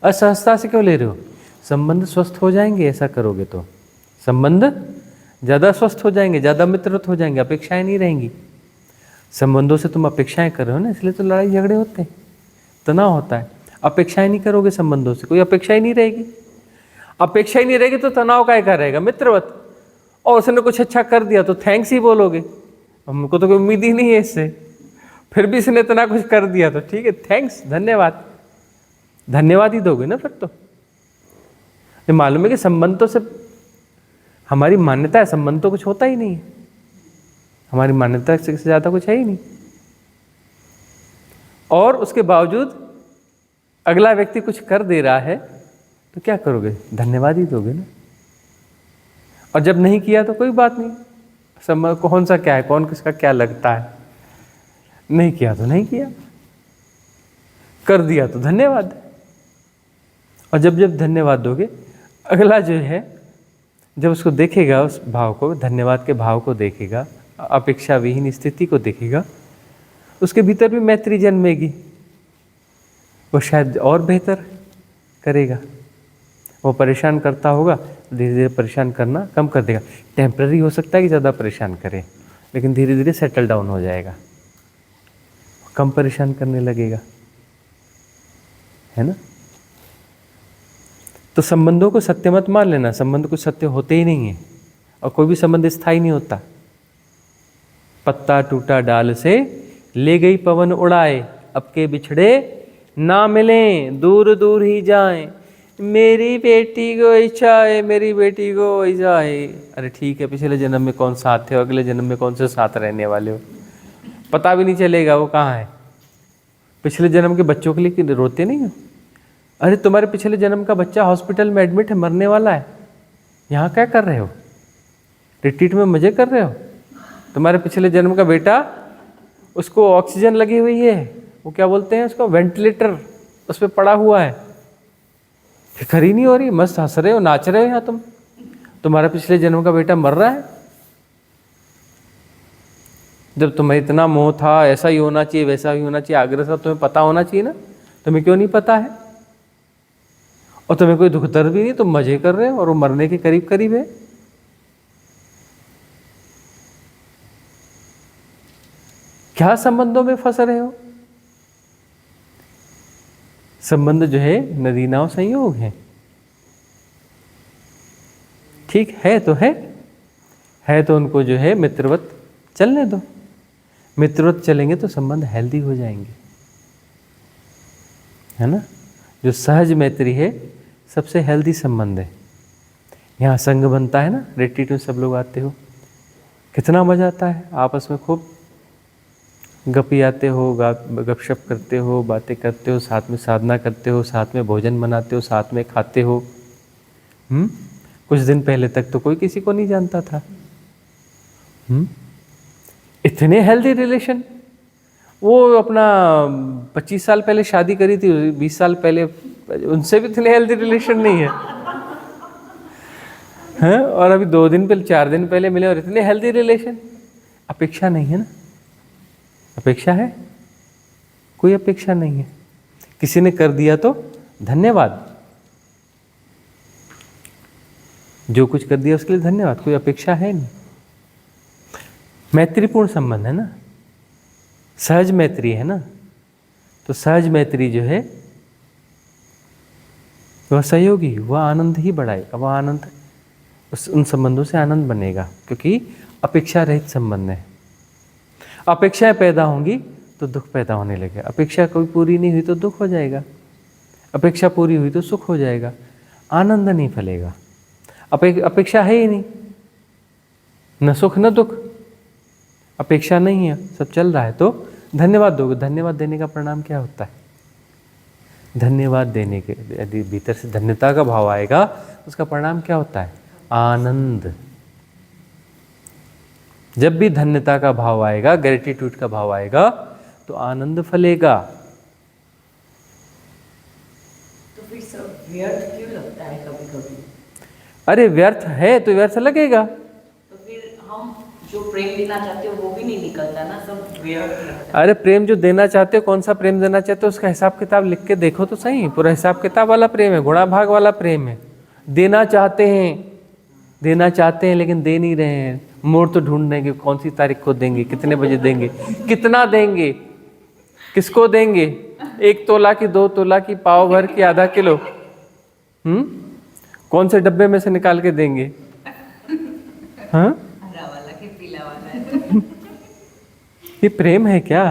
असहजता से क्यों ले रहे हो। संबंध स्वस्थ हो जाएंगे ऐसा करोगे तो, संबंध ज़्यादा स्वस्थ हो जाएंगे, ज़्यादा मित्रवत हो जाएंगे, अपेक्षाएं नहीं रहेंगी। संबंधों से तुम अपेक्षाएं कर रहे हो ना, इसलिए तो लड़ाई झगड़े होते हैं, तनाव होता है। अपेक्षाएं नहीं करोगे संबंधों से, कोई अपेक्षा ही नहीं रहेगी, अपेक्षा ही नहीं रहेगी तो तनाव का रहेगा, मित्रवत। और उसने कुछ अच्छा कर दिया तो थैंक्स ही बोलोगे, हमको तो कोई उम्मीद ही नहीं है इससे, फिर भी इसने इतना कुछ कर दिया तो ठीक है, थैंक्स, धन्यवाद, धन्यवाद ही दोगे ना फिर तो। मालूम है कि हमारी मान्यता है, संबंध तो कुछ होता ही नहीं है, हमारी मान्यता से ज़्यादा कुछ है ही नहीं। और उसके बावजूद अगला व्यक्ति कुछ कर दे रहा है तो क्या करोगे? धन्यवाद ही दोगे ना। और जब नहीं किया तो कोई बात नहीं, संबंध कौन सा क्या है, कौन किसका क्या लगता है। नहीं किया तो नहीं किया, कर दिया तो धन्यवाद। और जब जब धन्यवाद दोगे, अगला जो है जब उसको देखेगा, उस भाव को, धन्यवाद के भाव को देखेगा, अपेक्षा विहीन स्थिति को देखेगा, उसके भीतर भी मैत्री जन्मेगी। वो शायद और बेहतर करेगा। वो परेशान करता होगा, धीरे धीरे परेशान करना कम कर देगा। टेम्पररी हो सकता है कि ज़्यादा परेशान करे, लेकिन धीरे धीरे सेटल डाउन हो जाएगा, कम परेशान करने लगेगा, है ना। तो संबंधों को सत्य मत मान लेना, संबंध कुछ सत्य होते ही नहीं है, और कोई भी संबंध स्थायी नहीं होता। पत्ता टूटा डाल से, ले गई पवन उड़ाए, अब के बिछड़े ना मिलें, दूर दूर ही जाएं, मेरी बेटी को इच्छा है, मेरी बेटी को इच्छा है। अरे ठीक है, पिछले जन्म में कौन साथ थे, अगले जन्म में कौन से साथ रहने वाले हो, पता भी नहीं चलेगा वो कहाँ है। पिछले जन्म के बच्चों के लिए रोते नहीं हो? अरे तुम्हारे पिछले जन्म का बच्चा हॉस्पिटल में एडमिट है, मरने वाला है, यहाँ क्या कर रहे हो? रिट्रीट में मजे कर रहे हो? तुम्हारे पिछले जन्म का बेटा, उसको ऑक्सीजन लगी हुई है, वो क्या बोलते हैं उसको, वेंटिलेटर, उस पर पड़ा हुआ है, फिक्र ही नहीं हो रही, मस्त हंस रहे हो, नाच रहे हो यहाँ तुम। तुम्हारा पिछले जन्म का बेटा मर रहा है। जब तुम्हें इतना मोह था, ऐसा ही होना चाहिए, वैसा ही होना चाहिए, आग्रह से तुम्हें पता होना चाहिए ना, तुम्हें क्यों नहीं पता है? और तुम्हें कोई दुख दर्द भी नहीं, तुम मजे कर रहे हो, और वो मरने के करीब करीब है। क्या संबंधों में फंस रहे हो? संबंध जो है नदी नाव संयोग है, ठीक है तो है तो उनको जो है मित्रवत चलने दो। मित्रवत चलेंगे तो संबंध हेल्दी हो जाएंगे, है ना। जो सहज मैत्री है सबसे हेल्दी संबंध है। यहाँ संग बनता है ना, रिट्रीट में सब लोग आते हो, कितना मजा आता है, आपस में खूब गपियाते हो, गपशप करते हो, बातें करते हो, साथ में साधना करते हो, साथ में भोजन बनाते हो, साथ में खाते हो। कुछ दिन पहले तक तो कोई किसी को नहीं जानता था। इतने हेल्दी रिलेशन। वो अपना 25 साल पहले शादी करी थी, 20 साल पहले, उनसे भी इतने हेल्दी रिलेशन नहीं है, हैं? और अभी 2 दिन पहले, 4 दिन पहले मिले और इतने हेल्दी रिलेशन। अपेक्षा नहीं है ना, अपेक्षा है? कोई अपेक्षा नहीं है। किसी ने कर दिया तो धन्यवाद, जो कुछ कर दिया उसके लिए धन्यवाद, कोई अपेक्षा है नहीं। मैत्रीपूर्ण संबंध है ना, सहज मैत्री है ना। तो सहज मैत्री जो है वह सहयोगी, वह आनंद ही बढ़ाएगा, वह आनंद, उन संबंधों से आनंद बनेगा, क्योंकि अपेक्षा रहित संबंध है। अपेक्षाएं पैदा होंगी तो दुख पैदा होने लगेगा। अपेक्षा कोई पूरी नहीं हुई तो दुख हो जाएगा, अपेक्षा पूरी हुई तो सुख हो जाएगा, आनंद नहीं फलेगा। अपेक्षा है ही नहीं, न सुख न दुख, अपेक्षा नहीं है, सब चल रहा है। तो धन्यवाद दोगे, धन्यवाद देने का परिणाम क्या होता है? धन्यवाद देने के यदि भीतर से धन्यता का भाव आएगा, उसका परिणाम क्या होता है? आनंद। जब भी धन्यता का भाव आएगा, ग्रेटिट्यूड का भाव आएगा, तो आनंद फलेगा। तो फिर सब व्यर्थ क्यों लगता है कभी कभी? अरे व्यर्थ है तो व्यर्थ लगेगा। तो फिर हम जो प्रेम देना चाहते हो वो भी नहीं निकलता ना, सब व्यर्थ लगता है। अरे प्रेम जो देना चाहते हो, कौन सा प्रेम देना चाहते हो, उसका हिसाब किताब लिख के देखो तो सही। पूरा हिसाब किताब वाला प्रेम है, गुणा भाग वाला प्रेम है। देना चाहते हैं लेकिन दे नहीं रहे हैं। मोड़ तो ढूंढ देंगे, कौन सी तारीख को देंगे, कितने बजे देंगे, कितना देंगे, किसको देंगे, 1 तोला की, 2 तोला की, पाव भर की, आधा किलो, कौन से डब्बे में से निकाल के देंगे? हाँ, हरा वाला कि पीला वाला? ये प्रेम है क्या?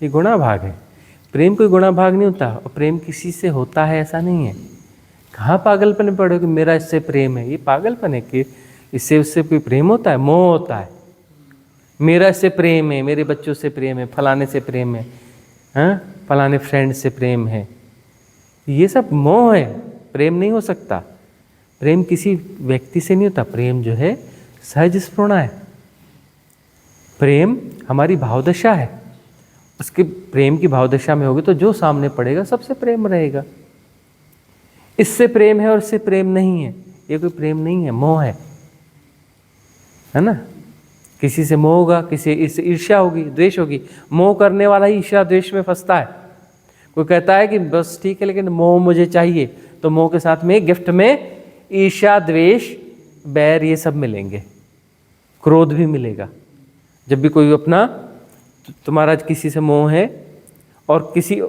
ये गुणा भाग है। प्रेम कोई गुणा भाग नहीं होता, और प्रेम किसी से होता है ऐसा नहीं है। कहाँ पागलपन में पड़े कि मेरा इससे प्रेम है? ये पागलपन है कि इससे उससे कोई प्रेम होता है? मोह होता है। मेरा इससे प्रेम है, मेरे बच्चों से प्रेम है, फलाने से प्रेम है, हाँ, फलाने फ्रेंड से प्रेम है। ये सब मोह है, प्रेम नहीं हो सकता। प्रेम किसी व्यक्ति से नहीं होता। प्रेम जो है सहज स्फूर्णा है। प्रेम हमारी भावदशा है। उसके प्रेम की भावदशा में होगी तो जो सामने पड़ेगा सबसे प्रेम रहेगा। इससे प्रेम है और इससे प्रेम नहीं है, ये कोई प्रेम नहीं है, मोह है ना। किसी से मोह होगा, किसी इससे ईर्ष्या होगी, द्वेष होगी। मोह करने वाला ही ईर्ष्या द्वेष में फंसता है। कोई कहता है कि बस ठीक है लेकिन मोह मुझे चाहिए, तो मोह के साथ में गिफ्ट में ईर्ष्या, द्वेष, बैर ये सब मिलेंगे, क्रोध भी मिलेगा। जब भी कोई अपना तुम्हारा किसी से मोह है और किसी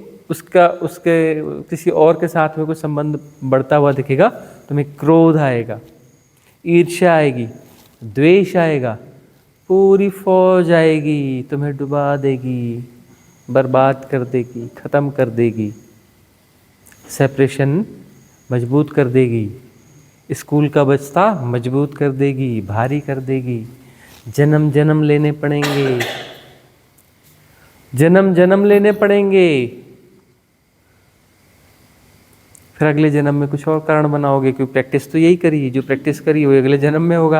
और के साथ में कोई संबंध बढ़ता हुआ दिखेगा, तुम्हें क्रोध आएगा, ईर्ष्या आएगी, द्वेष आएगा, पूरी फौज आएगी, तुम्हें डुबा देगी, बर्बाद कर देगी, खत्म कर देगी, सेपरेशन मजबूत कर देगी, स्कूल का बस्ता मजबूत कर देगी, भारी कर देगी। जन्म जन्म लेने पड़ेंगे, जन्म जन्म लेने पड़ेंगे। फिर अगले जन्म में कुछ और कारण बनाओगे, क्योंकि प्रैक्टिस तो यही करी, जो प्रैक्टिस करी वो अगले जन्म में होगा।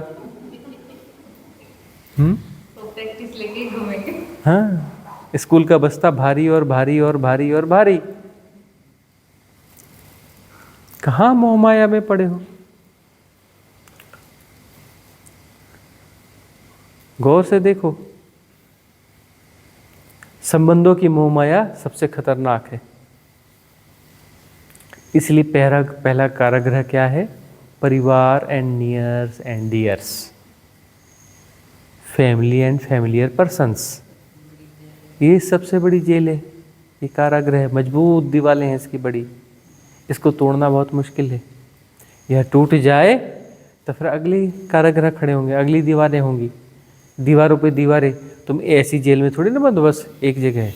तो प्रैक्टिस लेके घूमेंगे। हाँ, स्कूल का बस्ता भारी और भारी और भारी और भारी। कहाँ मोह माया में पड़े हो? गौर से देखो, संबंधों की मोह माया सबसे खतरनाक है। इसलिए पहला कारागृह क्या है? परिवार and nears and dears, family and familiar persons. ये सबसे बड़ी जेल है, ये कारागृह है। मजबूत दीवारें हैं इसकी बड़ी, इसको तोड़ना बहुत मुश्किल है। यह टूट जाए तो फिर अगली कारागृह खड़े होंगे, अगली दीवारें होंगी, दीवारों पे दीवारें। तुम ऐसी जेल में थोड़ी ना बंद, बस एक जगह है,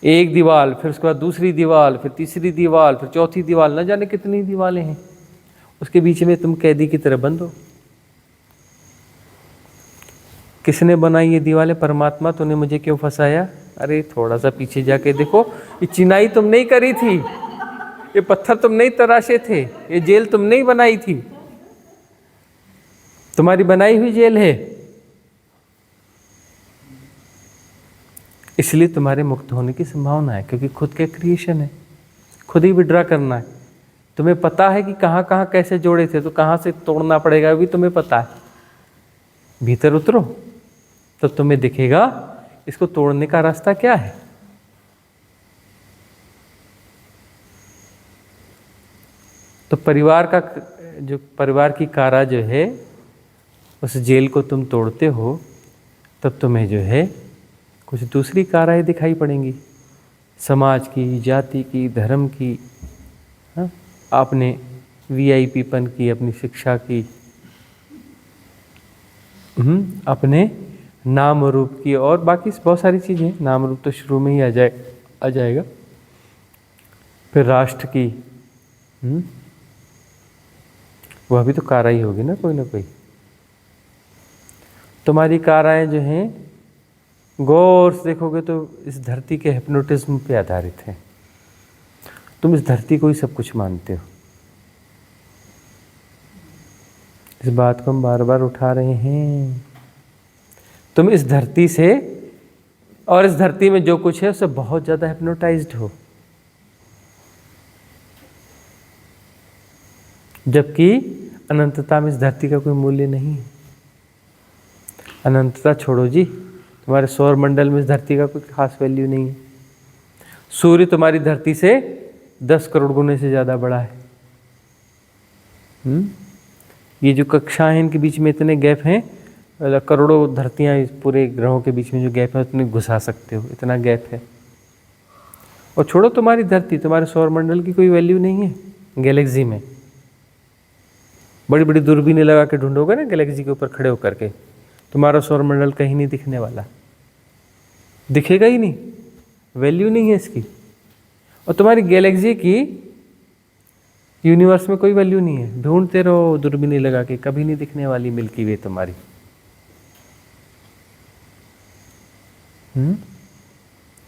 एक दीवार, फिर उसके बाद दूसरी दीवार, फिर तीसरी दीवार, फिर चौथी दीवार, न जाने कितनी दीवारें हैं। उसके बीच में तुम कैदी की तरह बंद हो। किसने बनाई ये दीवारें? परमात्मा। तूने मुझे क्यों फंसाया? अरे थोड़ा सा पीछे जाके देखो, ये चिनाई तुम नहीं करी थी, ये पत्थर तुम नहीं तराशे थे, ये जेल तुम नहीं बनाई थी, तुम्हारी बनाई हुई जेल है। इसलिए तुम्हारे मुक्त होने की संभावना है, क्योंकि खुद के क्रिएशन है, खुद ही विड्रा करना है। तुम्हें पता है कि कहाँ कहाँ कैसे जोड़े थे, तो कहाँ से तोड़ना पड़ेगा भी तुम्हें पता है। भीतर उतरो तो तुम्हें दिखेगा इसको तोड़ने का रास्ता क्या है। तो परिवार की कारा जो है, उस जेल को तुम तोड़ते हो, तब तुम्हें जो है कुछ दूसरी काराएं दिखाई पड़ेंगी, समाज की, जाति की, धर्म की, हाँ, आपने वीआईपीपन की, अपनी शिक्षा की, अपने नाम रूप की, और बाकी बहुत सारी चीज़ें। नाम रूप तो शुरू में ही आ जाएगा। फिर राष्ट्र की, वह भी तो कारा ही होगी ना, कोई ना कोई। तुम्हारी काराएं जो हैं, गौर से देखोगे तो इस धरती के हिप्नोटिज्म पे आधारित है। तुम इस धरती को ही सब कुछ मानते हो। इस बात को हम बार बार उठा रहे हैं। तुम इस धरती से और इस धरती में जो कुछ है उससे बहुत ज़्यादा हिप्नोटाइज्ड हो, जबकि अनंतता में इस धरती का कोई मूल्य नहीं है। अनंतता छोड़ो जी, तुम्हारे सौर मंडल में इस धरती का कोई खास वैल्यू नहीं है। सूर्य तुम्हारी धरती से 10 करोड़ गुने से ज़्यादा बड़ा है। ये जो कक्षाएं, इनके बीच में इतने गैप हैं, करोड़ों धरतियां, इस पूरे ग्रहों के बीच में जो गैप है उतने घुसा सकते हो, इतना गैप है। और छोड़ो तुम्हारी धरती, तुम्हारे सौर मंडल की कोई वैल्यू नहीं है गैलेक्सी में। बड़ी बड़ी दूरबीनें लगा के ढूंढोगे ना गैलेक्सी के ऊपर खड़े होकर के, तुम्हारा सौर मंडल कहीं नहीं दिखने वाला, दिखेगा ही नहीं, वैल्यू नहीं है इसकी। और तुम्हारी गैलेक्सी की यूनिवर्स में कोई वैल्यू नहीं है, ढूंढते रहो दूरबीनी लगा के, कभी नहीं दिखने वाली मिल्की वे तुम्हारी।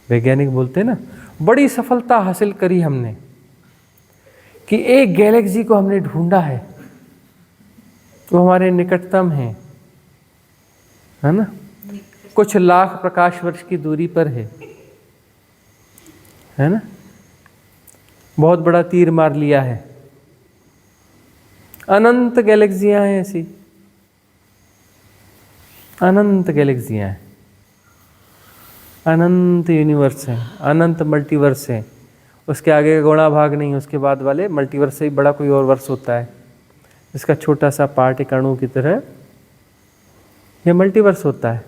वैज्ञानिक बोलते हैं ना, बड़ी सफलता हासिल करी हमने कि एक गैलेक्सी को हमने ढूंढा है, वो हमारे निकटतम है ना, कुछ लाख प्रकाश वर्ष की दूरी पर है ना, बहुत बड़ा तीर मार लिया है। अनंत गैलेक्सियां हैं ऐसी, अनंत गैलेक्सियां हैं, अनंत यूनिवर्स हैं, अनंत मल्टीवर्स हैं। उसके आगे का गुणा भाग नहीं, उसके बाद वाले मल्टीवर्स से ही बड़ा कोई और वर्स होता है, इसका छोटा सा पार्ट एक अणु की तरह ये मल्टीवर्स होता है।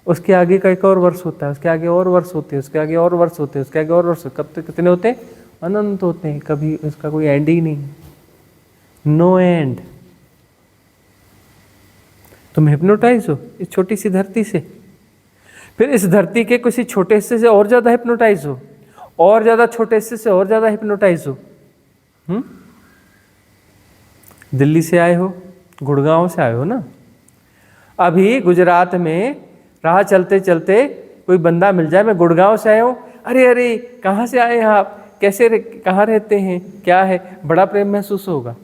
उसके आगे का एक और वर्स होता है, उसके आगे और वर्स होते हैं, उसके आगे और वर्स होते हैं, उसके आगे और वर्स, कब तक कितने होते हैं? अनंत होते हैं, कभी उसका कोई एंड ही नहीं, नो एंड। तुम हिप्नोटाइज हो इस छोटी सी धरती से, फिर इस धरती के किसी छोटे हिस्से से और ज्यादा हिप्नोटाइज हो, और ज्यादा छोटे हिस्से से और ज्यादा हिप्नोटाइज हो। दिल्ली से आए हो, गुड़गांव से आए हो ना, अभी गुजरात में राह चलते चलते कोई बंदा मिल जाए, मैं गुड़गांव से आया हूँ, अरे अरे कहाँ से आए हैं आप, कैसे कहाँ रहते हैं, क्या है, बड़ा प्रेम महसूस होगा।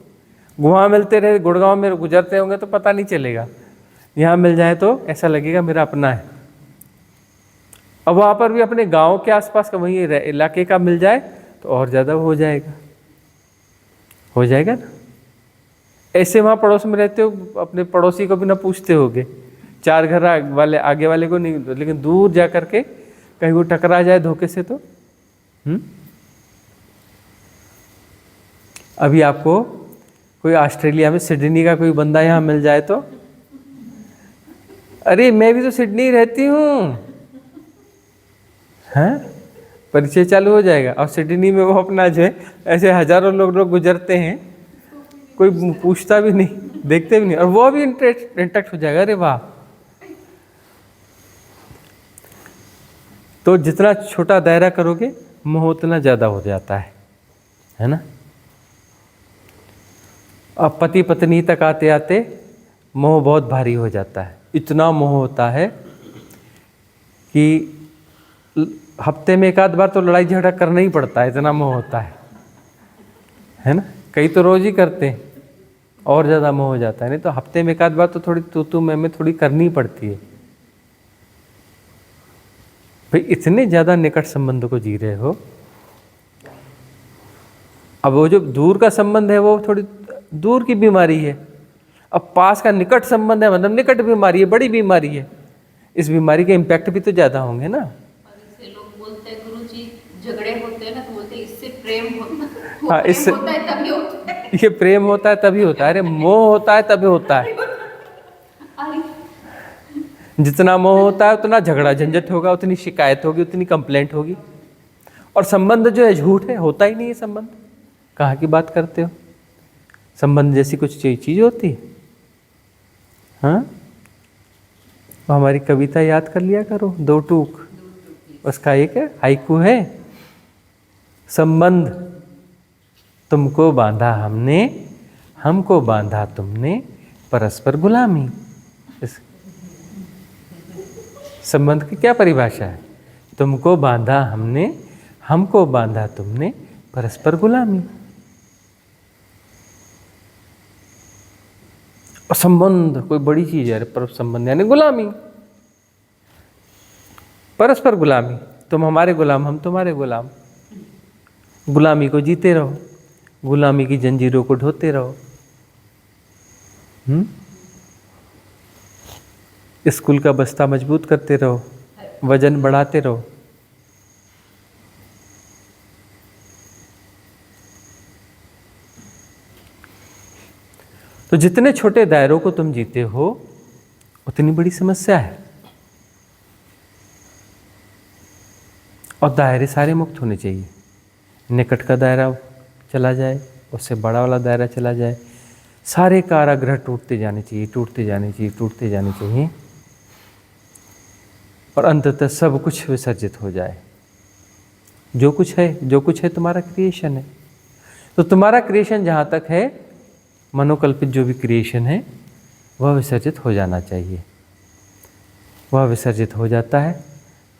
वहाँ मिलते रहे, गुड़गांव में गुजरते होंगे तो पता नहीं चलेगा, यहाँ मिल जाए तो ऐसा लगेगा मेरा अपना है। अब वहाँ पर भी अपने गांव के आसपास का वही इलाके का मिल जाए तो और ज़्यादा हो जाएगा, हो जाएगा ना। ऐसे वहाँ पड़ोस में रहते हो, अपने पड़ोसी को भी ना पूछते होगे, 4 घर वाले आगे वाले को नहीं, लेकिन दूर जा कर के कहीं वो टकरा जाए धोखे से तो अभी आपको कोई ऑस्ट्रेलिया में सिडनी का कोई बंदा यहाँ मिल जाए तो, अरे मैं भी तो सिडनी रहती हूँ, हैं, परिचय चालू हो जाएगा। और सिडनी में वो अपना जो है ऐसे हजारों लोग गुजरते हैं, कोई पूछता भी नहीं, देखते भी नहीं, और वो भी इंटरेक्ट हो जाएगा, अरे वाह। तो जितना छोटा दायरा करोगे मोह उतना ज़्यादा हो जाता है ना। अब पति पत्नी तक आते आते मोह बहुत भारी हो जाता है, इतना मोह होता है कि हफ्ते में 1 आध बार तो लड़ाई झगड़ा करना ही पड़ता है, इतना मोह होता है ना। कई तो रोज ही करते हैं, और ज़्यादा मोह हो जाता है, नहीं तो हफ्ते में 1 आध बार तो थोड़ी तू मैं थोड़ी करनी पड़ती है। भाई इतने ज़्यादा निकट संबंध को जी रहे हो, अब वो जो दूर का संबंध है वो थोड़ी दूर की बीमारी है, अब पास का निकट संबंध है, मतलब निकट बीमारी है, बड़ी बीमारी है। इस बीमारी के इम्पैक्ट भी तो ज़्यादा होंगे ना। लोग बोलते हैं गुरुजी झगड़े होते हैं ना, तो बोलते हैं इससे प्रेम होता, हाँ, इससे होता है तभी होता है। ये प्रेम होता है तभी होता है, अरे मोह होता है तभी होता है। जितना मोह होता है उतना झगड़ा झंझट होगा, उतनी शिकायत होगी, उतनी कंप्लेंट होगी। और संबंध जो है झूठ है, होता ही नहीं है संबंध, कहाँ की बात करते हो। संबंध जैसी कुछ चीज़ होती है, हाँ। तो हमारी कविता याद कर लिया करो, 2 टूक, उसका एक हाइकू है, संबंध तुमको बांधा हमने, हमको बांधा तुमने, परस्पर गुलामी। इस संबंध की क्या परिभाषा है? तुमको बांधा हमने, हमको बांधा तुमने, परस्पर गुलामी। और संबंध कोई बड़ी चीज है, पर संबंध यानी गुलामी, परस्पर गुलामी। तुम हमारे गुलाम, हम तुम्हारे गुलाम, गुलामी को जीते रहो, गुलामी की जंजीरों को ढोते रहो। स्कूल का बस्ता मजबूत करते रहो, वजन बढ़ाते रहो। तो जितने छोटे दायरों को तुम जीते हो उतनी बड़ी समस्या है। और दायरे सारे मुक्त होने चाहिए। निकट का दायरा चला जाए, उससे बड़ा वाला दायरा चला जाए, सारे कारागृह टूटते जाने चाहिए, टूटते जाने चाहिए, टूटते जाने चाहिए, और अंततः सब कुछ विसर्जित हो जाए। जो कुछ है तुम्हारा क्रिएशन है। तो तुम्हारा क्रिएशन जहाँ तक है, मनोकल्पित जो भी क्रिएशन है, वह विसर्जित हो जाना चाहिए। वह विसर्जित हो जाता है,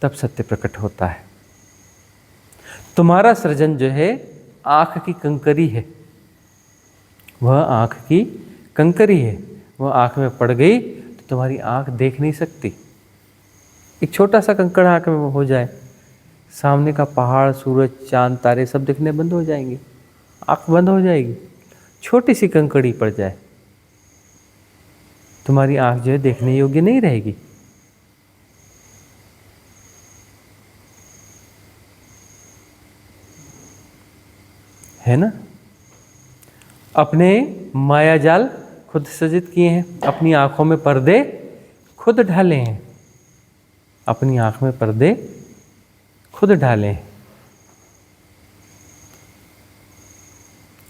तब सत्य प्रकट होता है। तुम्हारा सृजन जो है आँख की कंकरी है, वह आँख की कंकरी है। वह आँख में पड़ गई तो तुम्हारी आँख देख नहीं सकती। एक छोटा सा कंकड़ आँख में हो जाए, सामने का पहाड़, सूरज, चांद, तारे सब दिखने बंद हो जाएंगे, आँख बंद हो जाएगी। छोटी सी कंकड़ी पड़ जाए, तुम्हारी आँख जो है देखने योग्य नहीं रहेगी। है ना? अपने मायाजाल खुद सृजित किए हैं, अपनी आंखों में पर्दे खुद ढाले हैं, अपनी आंख में पर्दे खुद ढाले हैं,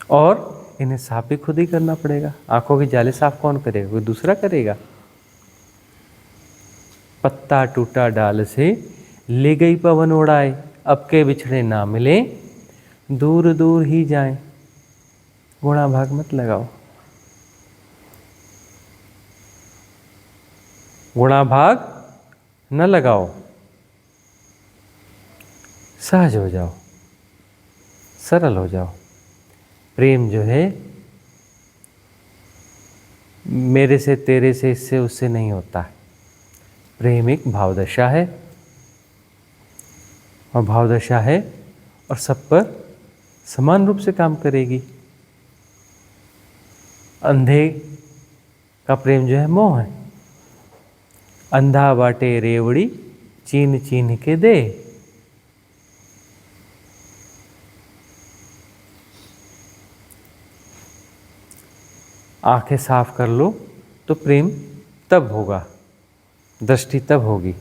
और इन्हें साफ भी खुद ही करना पड़ेगा। आंखों के जाले साफ कौन करेगा? कोई दूसरा करेगा? पत्ता टूटा डाल से, ले गई पवन उड़ाए, अब के बिछड़े ना मिले, दूर दूर ही जाएं। गुणा भाग मत लगाओ, गुणा भाग न लगाओ, सहज हो जाओ, सरल हो जाओ। प्रेम जो है मेरे से, तेरे से, इससे, उससे नहीं होता। प्रेम एक भावदशा है, और भावदशा है और सब पर समान रूप से काम करेगी। अंधे का प्रेम जो है मोह है। अंधा बाटे रेवड़ी, चीन चीन के दे। आंखें साफ कर लो तो प्रेम तब होगा, दृष्टि तब होगी।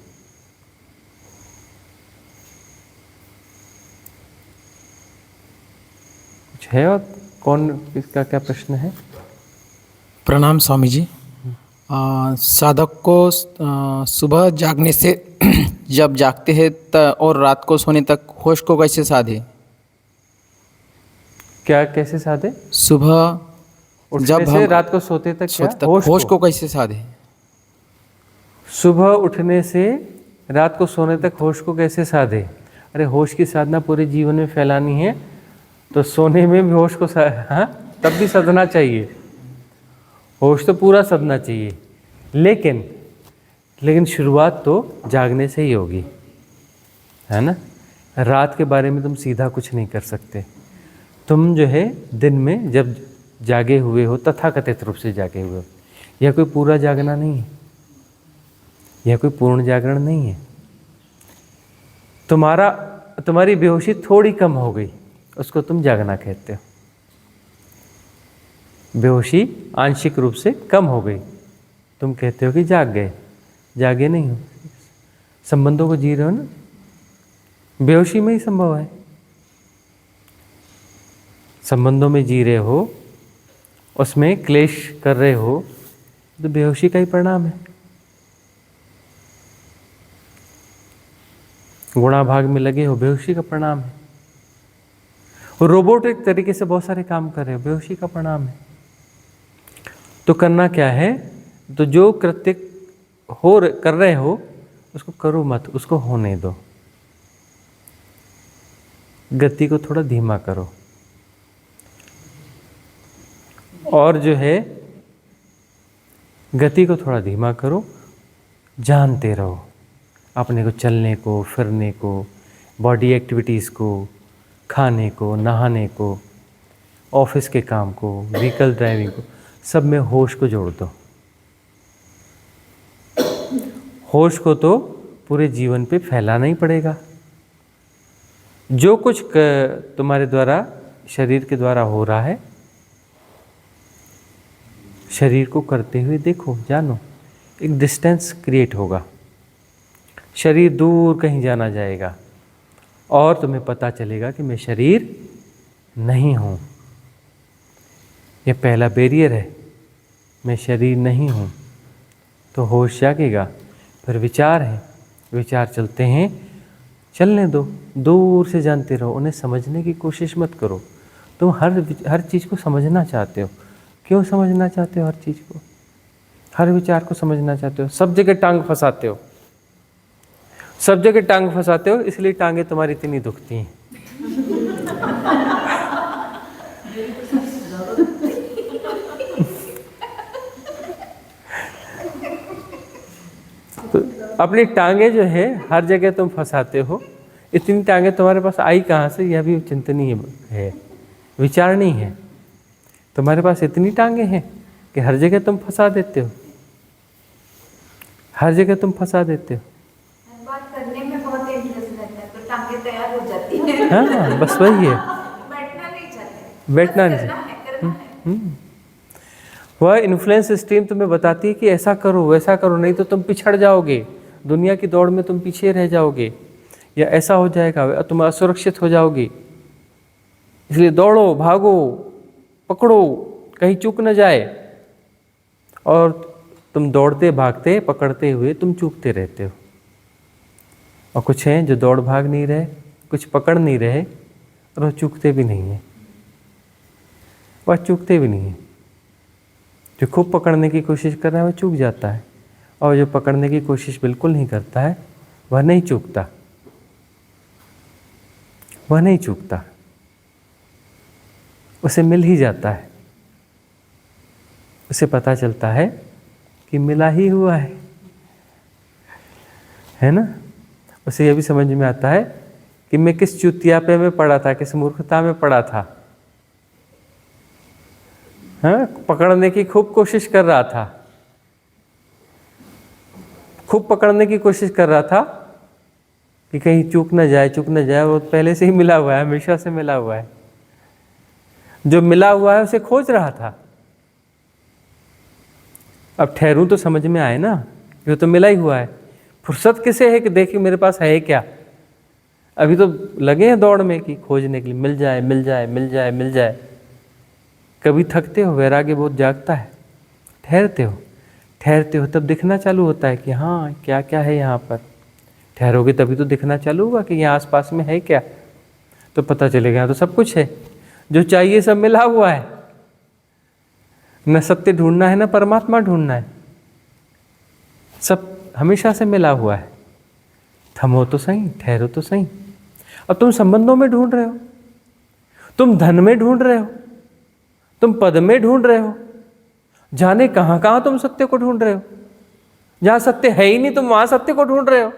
कुछ है और कौन, इसका क्या प्रश्न है? प्रणाम स्वामी जी। साधक को सुबह जागने से जब जागते हैं और रात को सोने तक होश को कैसे साधे? क्या कैसे साधे? सुबह उठने जब से हम रात को सोते तक क्या? होश को कैसे साधे? सुबह उठने से रात को सोने तक होश को कैसे साधे? अरे होश की साधना पूरे जीवन में फैलानी है, तो सोने में भी होश को हाँ तब भी सधना चाहिए। होश तो पूरा सधना चाहिए, लेकिन शुरुआत तो जागने से ही होगी, है ना? रात के बारे में तुम सीधा कुछ नहीं कर सकते। तुम जो है दिन में जब जागे हुए हो, तथाकथित रूप से जागे हुए हो, यह कोई पूरा जागना नहीं है, यह कोई पूर्ण जागरण नहीं है। तुम्हारी बेहोशी थोड़ी कम हो गई, उसको तुम जागना कहते हो। बेहोशी आंशिक रूप से कम हो गई, तुम कहते हो कि जाग गए। जागे नहीं हो, संबंधों को जी रहे हो ना, बेहोशी में ही संभव है। संबंधों में जी रहे हो, उसमें क्लेश कर रहे हो, तो बेहोशी का ही परिणाम है। गुणा भाग में लगे हो, बेहोशी का परिणाम है। रोबोटिक तरीके से बहुत सारे काम कर रहे हो, बेहोशी का परिणाम है। तो करना क्या है? तो जो कृत्य कर रहे हो उसको करो मत, उसको होने दो। गति को थोड़ा धीमा करो, और जो है गति को थोड़ा धीमा करो, जानते रहो अपने को, चलने को, फिरने को, बॉडी एक्टिविटीज़ को, खाने को, नहाने को, ऑफिस के काम को, व्हीकल ड्राइविंग को, सब में होश को जोड़ दो। होश को तो पूरे जीवन पे फैलाना ही पड़ेगा। जो कुछ तुम्हारे द्वारा, शरीर के द्वारा हो रहा है, शरीर को करते हुए देखो, जानो। एक डिस्टेंस क्रिएट होगा, शरीर दूर कहीं जाना जाएगा, और तुम्हें पता चलेगा कि मैं शरीर नहीं हूँ। ये पहला बैरियर है, मैं शरीर नहीं हूँ। तो होश जागेगा। फिर विचार है, विचार चलते हैं, चलने दो, दूर से जानते रहो, उन्हें समझने की कोशिश मत करो। तुम हर चीज़ को समझना चाहते हो। क्यों समझना चाहते हो हर चीज़ को? हर विचार को समझना चाहते हो, सब जगह टांग फंसाते हो, सब जगह टांग फंसाते हो, इसलिए टांगे तुम्हारी इतनी दुखती हैं। तो अपनी टांगे जो है हर जगह तुम फंसाते हो। इतनी टांगे तुम्हारे पास आई कहाँ से, यह भी चिंतनीय है, विचार नहीं है। तुम्हारे पास इतनी टांगे हैं कि हर जगह तुम फंसा देते हो, हर जगह तुम फंसा देते हो। बात करने में बहुत इंटरेस्ट रहता है तो टांगे तैयार हो जाती है। हाँ, बस वही है, बैठना नहीं चाहते, बैठना बस नहीं। करना है। वह इन्फ्लुएंस स्ट्रीम तुम्हें बताती है कि ऐसा करो वैसा करो, नहीं तो तुम पिछड़ जाओगे, दुनिया की दौड़ में तुम पीछे रह जाओगे, या ऐसा हो जाएगा, तुम असुरक्षित हो जाओगे। इसलिए दौड़ो, भागो, पकड़ो, कहीं चूक न जाए। और तुम दौड़ते भागते पकड़ते हुए तुम चूकते रहते हो। और कुछ हैं जो दौड़ भाग नहीं रहे, कुछ पकड़ नहीं रहे, और वो चूकते भी नहीं हैं, वह चूकते भी नहीं हैं। जो खूब पकड़ने की कोशिश कर रहा है वह चूक जाता है, और जो पकड़ने की कोशिश बिल्कुल नहीं करता है वह नहीं चूकता, वह नहीं चूकता, उसे मिल ही जाता है। उसे पता चलता है कि मिला ही हुआ है ना। उसे यह भी समझ में आता है कि मैं किस चुतियापे में पड़ा था, किस मूर्खता में पड़ा था। हाँ, पकड़ने की खूब कोशिश कर रहा था, खूब पकड़ने की कोशिश कर रहा था कि कहीं चूक न जाए, चूक न जाए। वो पहले से ही मिला हुआ है, हमेशा से मिला हुआ है। जो मिला हुआ है उसे खोज रहा था। अब ठहरूं तो समझ में आए ना, ये तो मिला ही हुआ है। फुर्सत किसे है कि देखिए मेरे पास है क्या। अभी तो लगे हैं दौड़ में कि खोजने के लिए, मिल जाए मिल जाए मिल जाए मिल जाए। कभी थकते हो, वैराग्य बहुत जागता है, ठहरते हो तब दिखना चालू होता है कि हाँ क्या क्या है यहाँ पर। ठहरोगे तभी तो दिखना चालू होगा कि यहाँ आसपास में है क्या, तो पता चलेगा यहाँ तो सब कुछ है, जो चाहिए सब मिला हुआ है। न सत्य ढूंढना है, न परमात्मा ढूंढना है, सब हमेशा से मिला हुआ है। थमो तो सही, ठहरो तो सही। अब तुम संबंधों में ढूंढ रहे हो, तुम धन में ढूंढ रहे हो, तुम पद में ढूंढ रहे हो, जाने कहाँ कहाँ तुम सत्य को ढूंढ रहे हो। जहां सत्य है ही नहीं तुम वहां सत्य को ढूंढ रहे हो।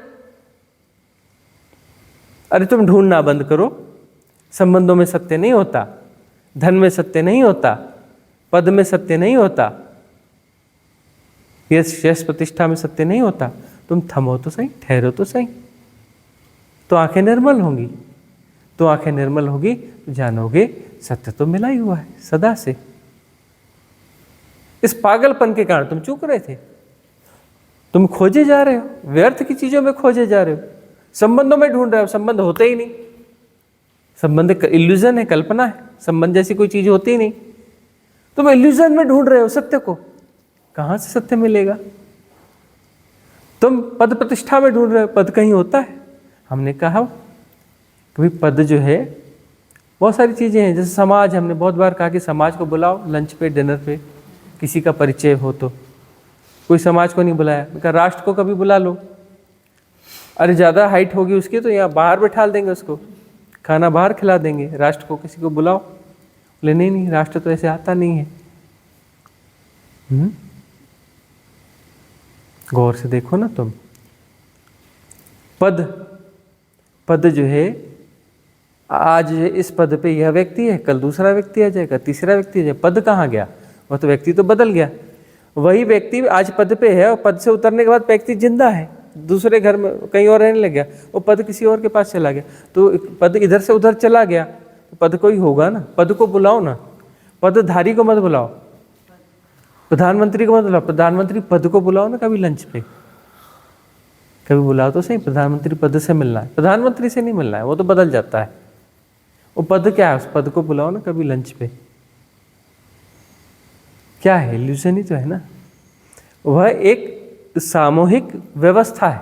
अरे तुम ढूंढना बंद करो। संबंधों में सत्य नहीं होता, धन में सत्य नहीं होता, पद में सत्य नहीं होता, यश प्रतिष्ठा में सत्य नहीं होता। तुम थमो तो सही, ठहरो तो सही, तो आंखें निर्मल होंगी। तो आंखें निर्मल होगी तो जानोगे सत्य तो मिला ही हुआ है सदा से। इस पागलपन के कारण तुम चूक रहे थे, तुम खोजे जा रहे हो, व्यर्थ की चीजों में खोजे जा रहे हो, संबंधों में ढूंढ रहे हो, संबंध होते ही नहीं। संबंध इल्यूजन है, कल्पना है, संबंध जैसी कोई चीज होती ही नहीं। तुम इल्यूजन में ढूंढ रहे हो सत्य को, कहां से सत्य मिलेगा। तुम पद प्रतिष्ठा में ढूंढ रहे हो, पद कहीं होता है। हमने कहा कि पद जो है बहुत सारी चीजें हैं, जैसे समाज, हमने बहुत बार कहा कि समाज को बुलाओ लंच पे, डिनर पे, किसी का परिचय हो तो। कोई समाज को नहीं बुलाया, मैं कहा राष्ट्र को कभी बुला लो। अरे ज़्यादा हाइट होगी उसकी तो यहाँ बाहर बैठा देंगे, उसको खाना बाहर खिला देंगे, राष्ट्र को किसी को बुलाओ। बोले नहीं नहीं, राष्ट्र तो ऐसे आता नहीं है। गौर से देखो ना तुम, पद जो है, आज जो है इस पद पे यह व्यक्ति है, कल दूसरा व्यक्ति आ जाएगा, तीसरा व्यक्ति आ जाएगा। पद कहाँ गया, वह तो व्यक्ति तो बदल गया। वही व्यक्ति आज पद पे है और पद से उतरने के बाद व्यक्ति जिंदा है, दूसरे घर में कहीं और रहने लग गया, वो पद किसी और के पास चला गया, तो पद इधर से उधर चला गया, तो पद कोई होगा ना। पद को बुलाओ ना, पदधारी को मत बुलाओ, प्रधानमंत्री को मत बुलाओ, प्रधानमंत्री पद को बुलाओ ना कभी लंच पे, कभी बुलाओ तो सही। प्रधानमंत्री पद से मिलना है, प्रधानमंत्री से नहीं मिलना है, वो तो बदल जाता है। वो पद क्या है, उस पद को बुलाओ ना कभी लंच पे। क्या है, इल्यूजन ही तो है ना। वह एक सामूहिक व्यवस्था है,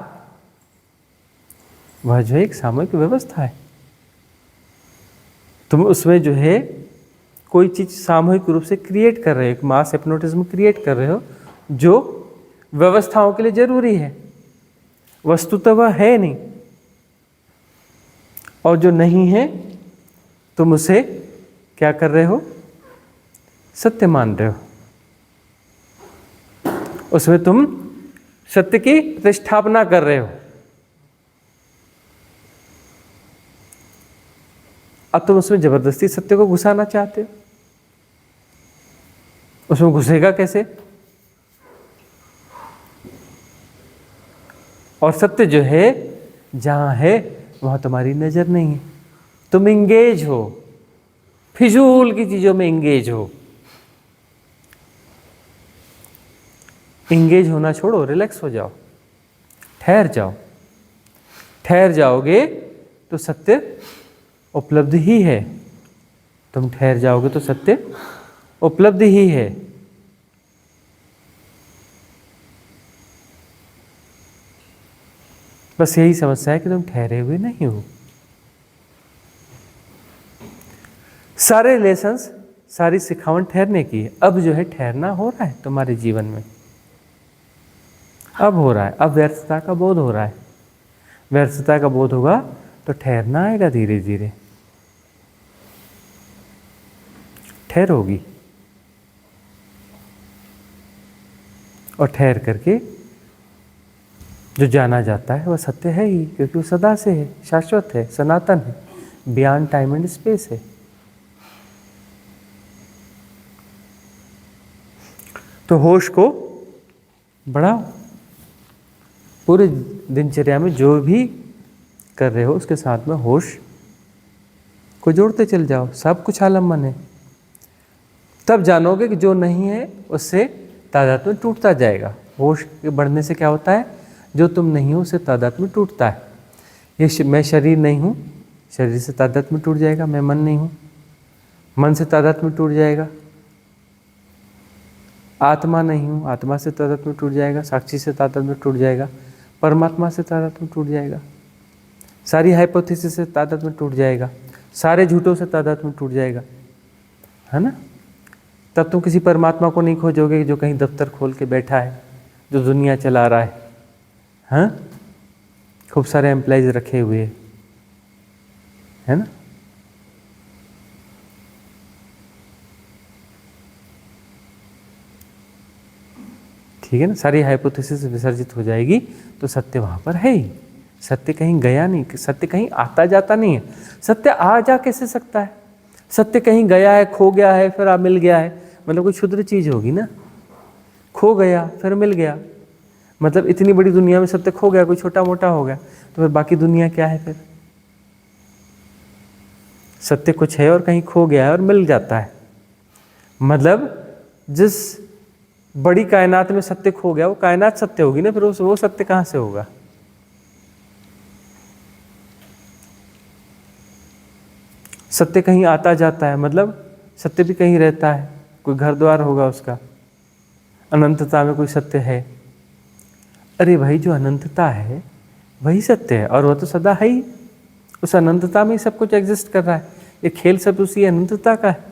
वह जो है एक सामूहिक व्यवस्था है। तुम उसमें जो है कोई चीज़ सामूहिक रूप से क्रिएट कर रहे हो, एक मास हिप्नोटिज्म क्रिएट कर रहे हो जो व्यवस्थाओं के लिए जरूरी है, वस्तुतः वह है नहीं, और जो नहीं है तुम उसे क्या कर रहे हो, सत्य मान रहे हो, उसमें तुम सत्य की प्रतिष्ठापना कर रहे हो। अब तुम उसमें जबरदस्ती सत्य को घुसाना चाहते हो, उसमें घुसेगा कैसे? और सत्य जो है जहां है वहां तुम्हारी नजर नहीं है, तुम इंगेज हो, फिजूल की चीजों में इंगेज हो। इंगेज होना छोड़ो, रिलैक्स हो जाओ, ठहर जाओ। ठहर जाओगे तो सत्य उपलब्ध ही है, तुम ठहर जाओगे तो सत्य उपलब्ध ही है। बस यही समस्या है कि तुम ठहरे हुए नहीं हो। सारे लेसन्स, सारी सिखावट ठहरने की है। अब जो है ठहरना हो रहा है तुम्हारे जीवन में, अब हो रहा है, अब व्यर्थता का बोध हो रहा है। व्यर्थता का बोध होगा तो ठहरना आएगा, धीरे धीरे ठहरोगी, और ठहर करके जो जाना जाता है वह सत्य है ही, क्योंकि वो सदा से है, शाश्वत है, सनातन है, बियॉन्ड टाइम एंड स्पेस है। तो होश को बढ़ाओ, पूरे दिनचर्या में जो भी कर रहे हो उसके साथ में होश को जोड़ते चल जाओ। सब कुछ आलम्बन है, तब जानोगे कि जो नहीं है उससे तादात्म्य टूटता जाएगा। होश के बढ़ने से क्या होता है, जो तुम नहीं हो उससे तादात्म्य टूटता है। ये मैं शरीर नहीं हूँ, शरीर से तादात्म्य टूट जाएगा। मैं मन नहीं हूँ, मन से तादात्म्य टूट जाएगा। आत्मा नहीं हूँ, आत्मा से तादात्म्य टूट जाएगा। साक्षी से तादात्म्य टूट जाएगा। परमात्मा से तादात्म्य टूट जाएगा। सारी हाइपोथेसिस से तादात्म्य टूट जाएगा। सारे झूठों से तादात्म्य टूट जाएगा, है ना। तब तुम किसी परमात्मा को नहीं खोजोगे जो कहीं दफ्तर खोल के बैठा है, जो दुनिया चला रहा है, हाँ, खूब सारे एम्प्लॉइज रखे हुए, है ना। ठीक है ना, सारी हाइपोथेसिस विसर्जित हो जाएगी तो सत्य वहां पर है ही। सत्य कहीं गया नहीं, सत्य कहीं आता जाता नहीं है। सत्य आ जा कैसे सकता है? सत्य कहीं गया है, खो गया है, फिर मिल गया है, मतलब कोई क्षुद्र चीज होगी ना। खो गया फिर मिल गया, मतलब इतनी बड़ी दुनिया में सत्य खो गया, कोई छोटा मोटा हो गया, तो फिर बाकी दुनिया क्या है? फिर सत्य कुछ है और कहीं खो गया है और मिल जाता है। मतलब जिस बड़ी कायनात में सत्य खो गया वो कायनात सत्य होगी ना, फिर वो सत्य कहाँ से होगा? सत्य कहीं आता जाता है, मतलब सत्य भी कहीं रहता है, कोई घर द्वार होगा उसका। अनंतता में कोई सत्य है। अरे भाई, जो अनंतता है वही सत्य है, और वह तो सदा है ही। उस अनंतता में ही सब कुछ एग्जिस्ट कर रहा है। ये खेल सब उसी अनंतता का है।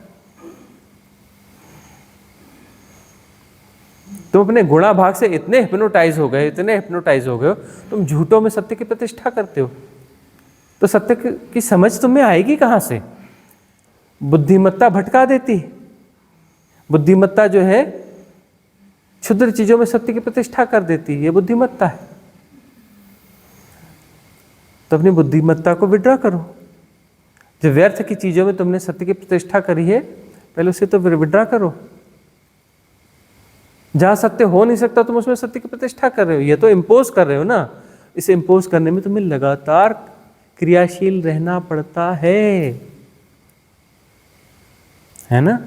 तुम अपने गुणा भाग से इतने हिप्नोटाइज हो गए, इतने हिप्नोटाइज हो गए हो, तुम झूठों में सत्य की प्रतिष्ठा करते हो, तो सत्य की समझ तुम्हें आएगी कहाँ से? बुद्धिमत्ता भटका देती है। बुद्धिमत्ता जो है क्षुद्र चीजों में सत्य की प्रतिष्ठा कर देती है, ये बुद्धिमत्ता है। तो अपनी बुद्धिमत्ता को विड्रॉ करो। जो व्यर्थ की चीजों में तुमने सत्य की प्रतिष्ठा करी है, पहले उसे तो विड्रॉ करो। जहां सत्य हो नहीं सकता तुम उसमें सत्य की प्रतिष्ठा कर रहे हो, ये तो इम्पोज कर रहे हो ना। इसे इम्पोज करने में तुम्हें लगातार क्रियाशील रहना पड़ता है ना।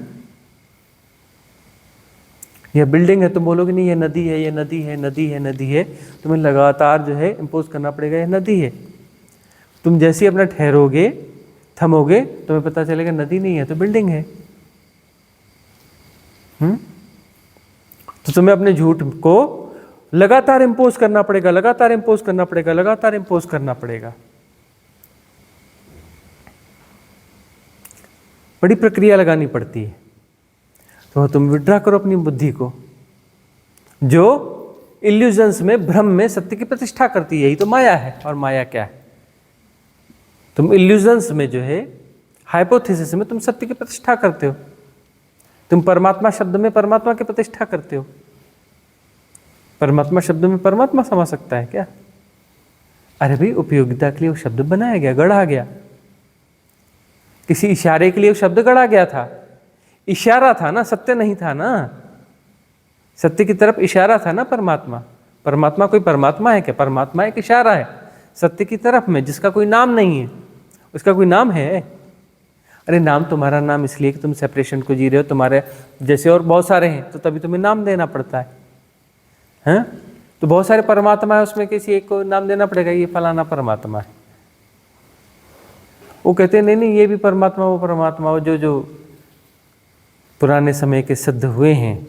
यह बिल्डिंग है, तुम बोलोगे नहीं ये नदी है, ये नदी है, नदी है, नदी है, तुम्हें लगातार जो है इम्पोज करना पड़ेगा ये नदी है। तुम जैसे ही अपना ठहरोगे, थमोगे, तुम्हें पता चलेगा नदी नहीं है तो बिल्डिंग है। तो तुम्हें अपने झूठ को लगातार इम्पोज करना पड़ेगा, लगातार इम्पोज करना पड़ेगा, लगातार इम्पोज करना पड़ेगा। बड़ी प्रक्रिया लगानी पड़ती है। तो तुम विड्रा करो अपनी बुद्धि को, जो इल्यूजन्स में, भ्रम में सत्य की प्रतिष्ठा करती है। यही तो माया है। और माया क्या है? तुम इल्यूजन्स में जो है, हाइपोथेसिस में तुम सत्य की प्रतिष्ठा करते हो। तुम परमात्मा शब्द में परमात्मा की प्रतिष्ठा करते हो। परमात्मा शब्द में परमात्मा समा सकता है क्या? अरे भाई, उपयोगिता के लिए वो शब्द बनाया गया, गढ़ा गया। किसी इशारे के लिए वो शब्द गढ़ा गया था। इशारा था ना, सत्य नहीं था ना। सत्य की तरफ इशारा था ना परमात्मा। परमात्मा कोई परमात्मा है क्या? परमात्मा एक इशारा है सत्य की तरफ में, जिसका कोई नाम नहीं है। उसका कोई नाम है? अरे नाम तुम्हारा नाम इसलिए कि तुम सेपरेशन को जी रहे हो, तुम्हारे जैसे और बहुत सारे हैं, तो तभी तुम्हें नाम देना पड़ता है। हैं? तो बहुत सारे परमात्मा है, उसमें किसी एक को नाम देना पड़ेगा, ये फलाना परमात्मा है। वो कहते हैं नहीं नहीं, ये भी परमात्मा, वो परमात्मा, वो जो पुराने समय के सिद्ध हुए हैं,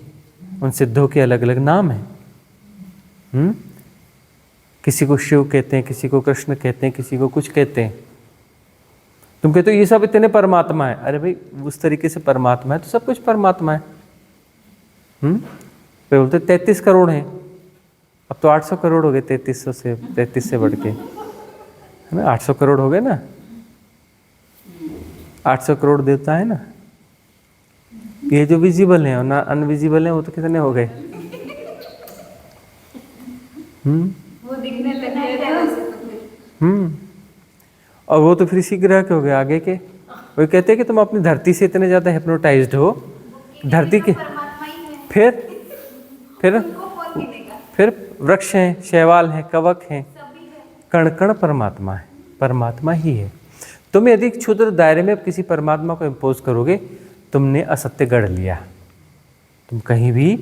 उन सिद्धों के अलग अलग नाम हैं। किसी को शिव कहते हैं, किसी को कृष्ण कहते हैं, किसी को कुछ कहते हैं। तुम कहते हो ये सब इतने परमात्मा है। अरे भाई, उस तरीके से परमात्मा है तो सब कुछ परमात्मा है। फिर बोलते 33 करोड़ हैं, अब तो 800 करोड़ हो गए, 33 से बढ़ के, है ना? 800 करोड़ हो गए ना। 800 करोड़ देवता है ना। ये जो विजिबल है और ना अनविजिबल है, वो तो कितने हो गए? वो दिखने लग गए। और वो तो फिर इसी ग्रह के हो गए, आगे के। वो कहते हैं कि तुम अपनी धरती से इतने ज्यादा हिप्नोटाइज्ड हो, धरती के फिर वृक्ष हैं, शैवाल हैं, कवक हैं, कण कण परमात्मा है, परमात्मा ही है। तुम यदि क्षुद्र दायरे में किसी परमात्मा को इम्पोज करोगे, तुमने असत्य गढ़ लिया। तुम कहीं भी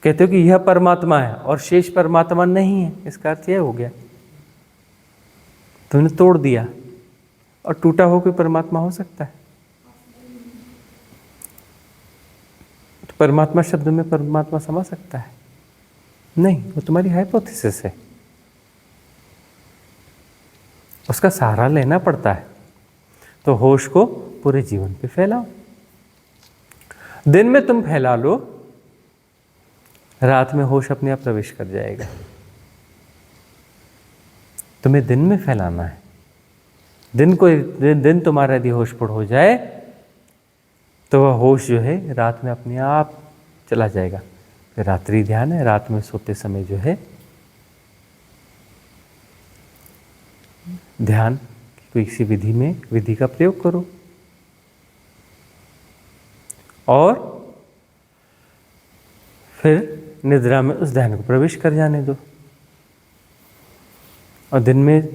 कहते हो कि यह परमात्मा है और शेष परमात्मा नहीं है, इसका अर्थ यह हो गया तुमने तोड़ दिया। और टूटा हो कोई परमात्मा हो सकता है? तो परमात्मा शब्द में परमात्मा समा सकता है? नहीं, वो तुम्हारी हाइपोथेसिस है। उसका सहारा लेना पड़ता है। तो होश को पूरे जीवन पे फैलाओ। दिन में तुम फैला लो, रात में होश अपने आप प्रवेश कर जाएगा। तुम्हें दिन में फैलाना है। दिन तुम्हारा यदि होशपूर्ण हो जाए तो वह होश जो है रात में अपने आप चला जाएगा। फिर रात्रि ध्यान है, रात में सोते समय जो है ध्यान की किसी विधि का प्रयोग करो और फिर निद्रा में उस ध्यान को प्रवेश कर जाने दो। और दिन में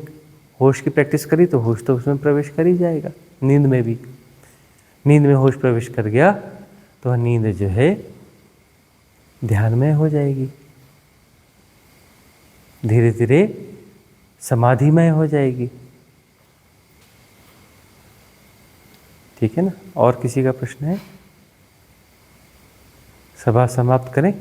होश की प्रैक्टिस करी तो होश तो उसमें प्रवेश कर ही जाएगा। नींद में भी, नींद में होश प्रवेश कर गया तो वह नींद जो है ध्यानमय हो जाएगी, धीरे धीरे समाधिमय हो जाएगी। ठीक है ना? और किसी का प्रश्न है? सभा समाप्त करें।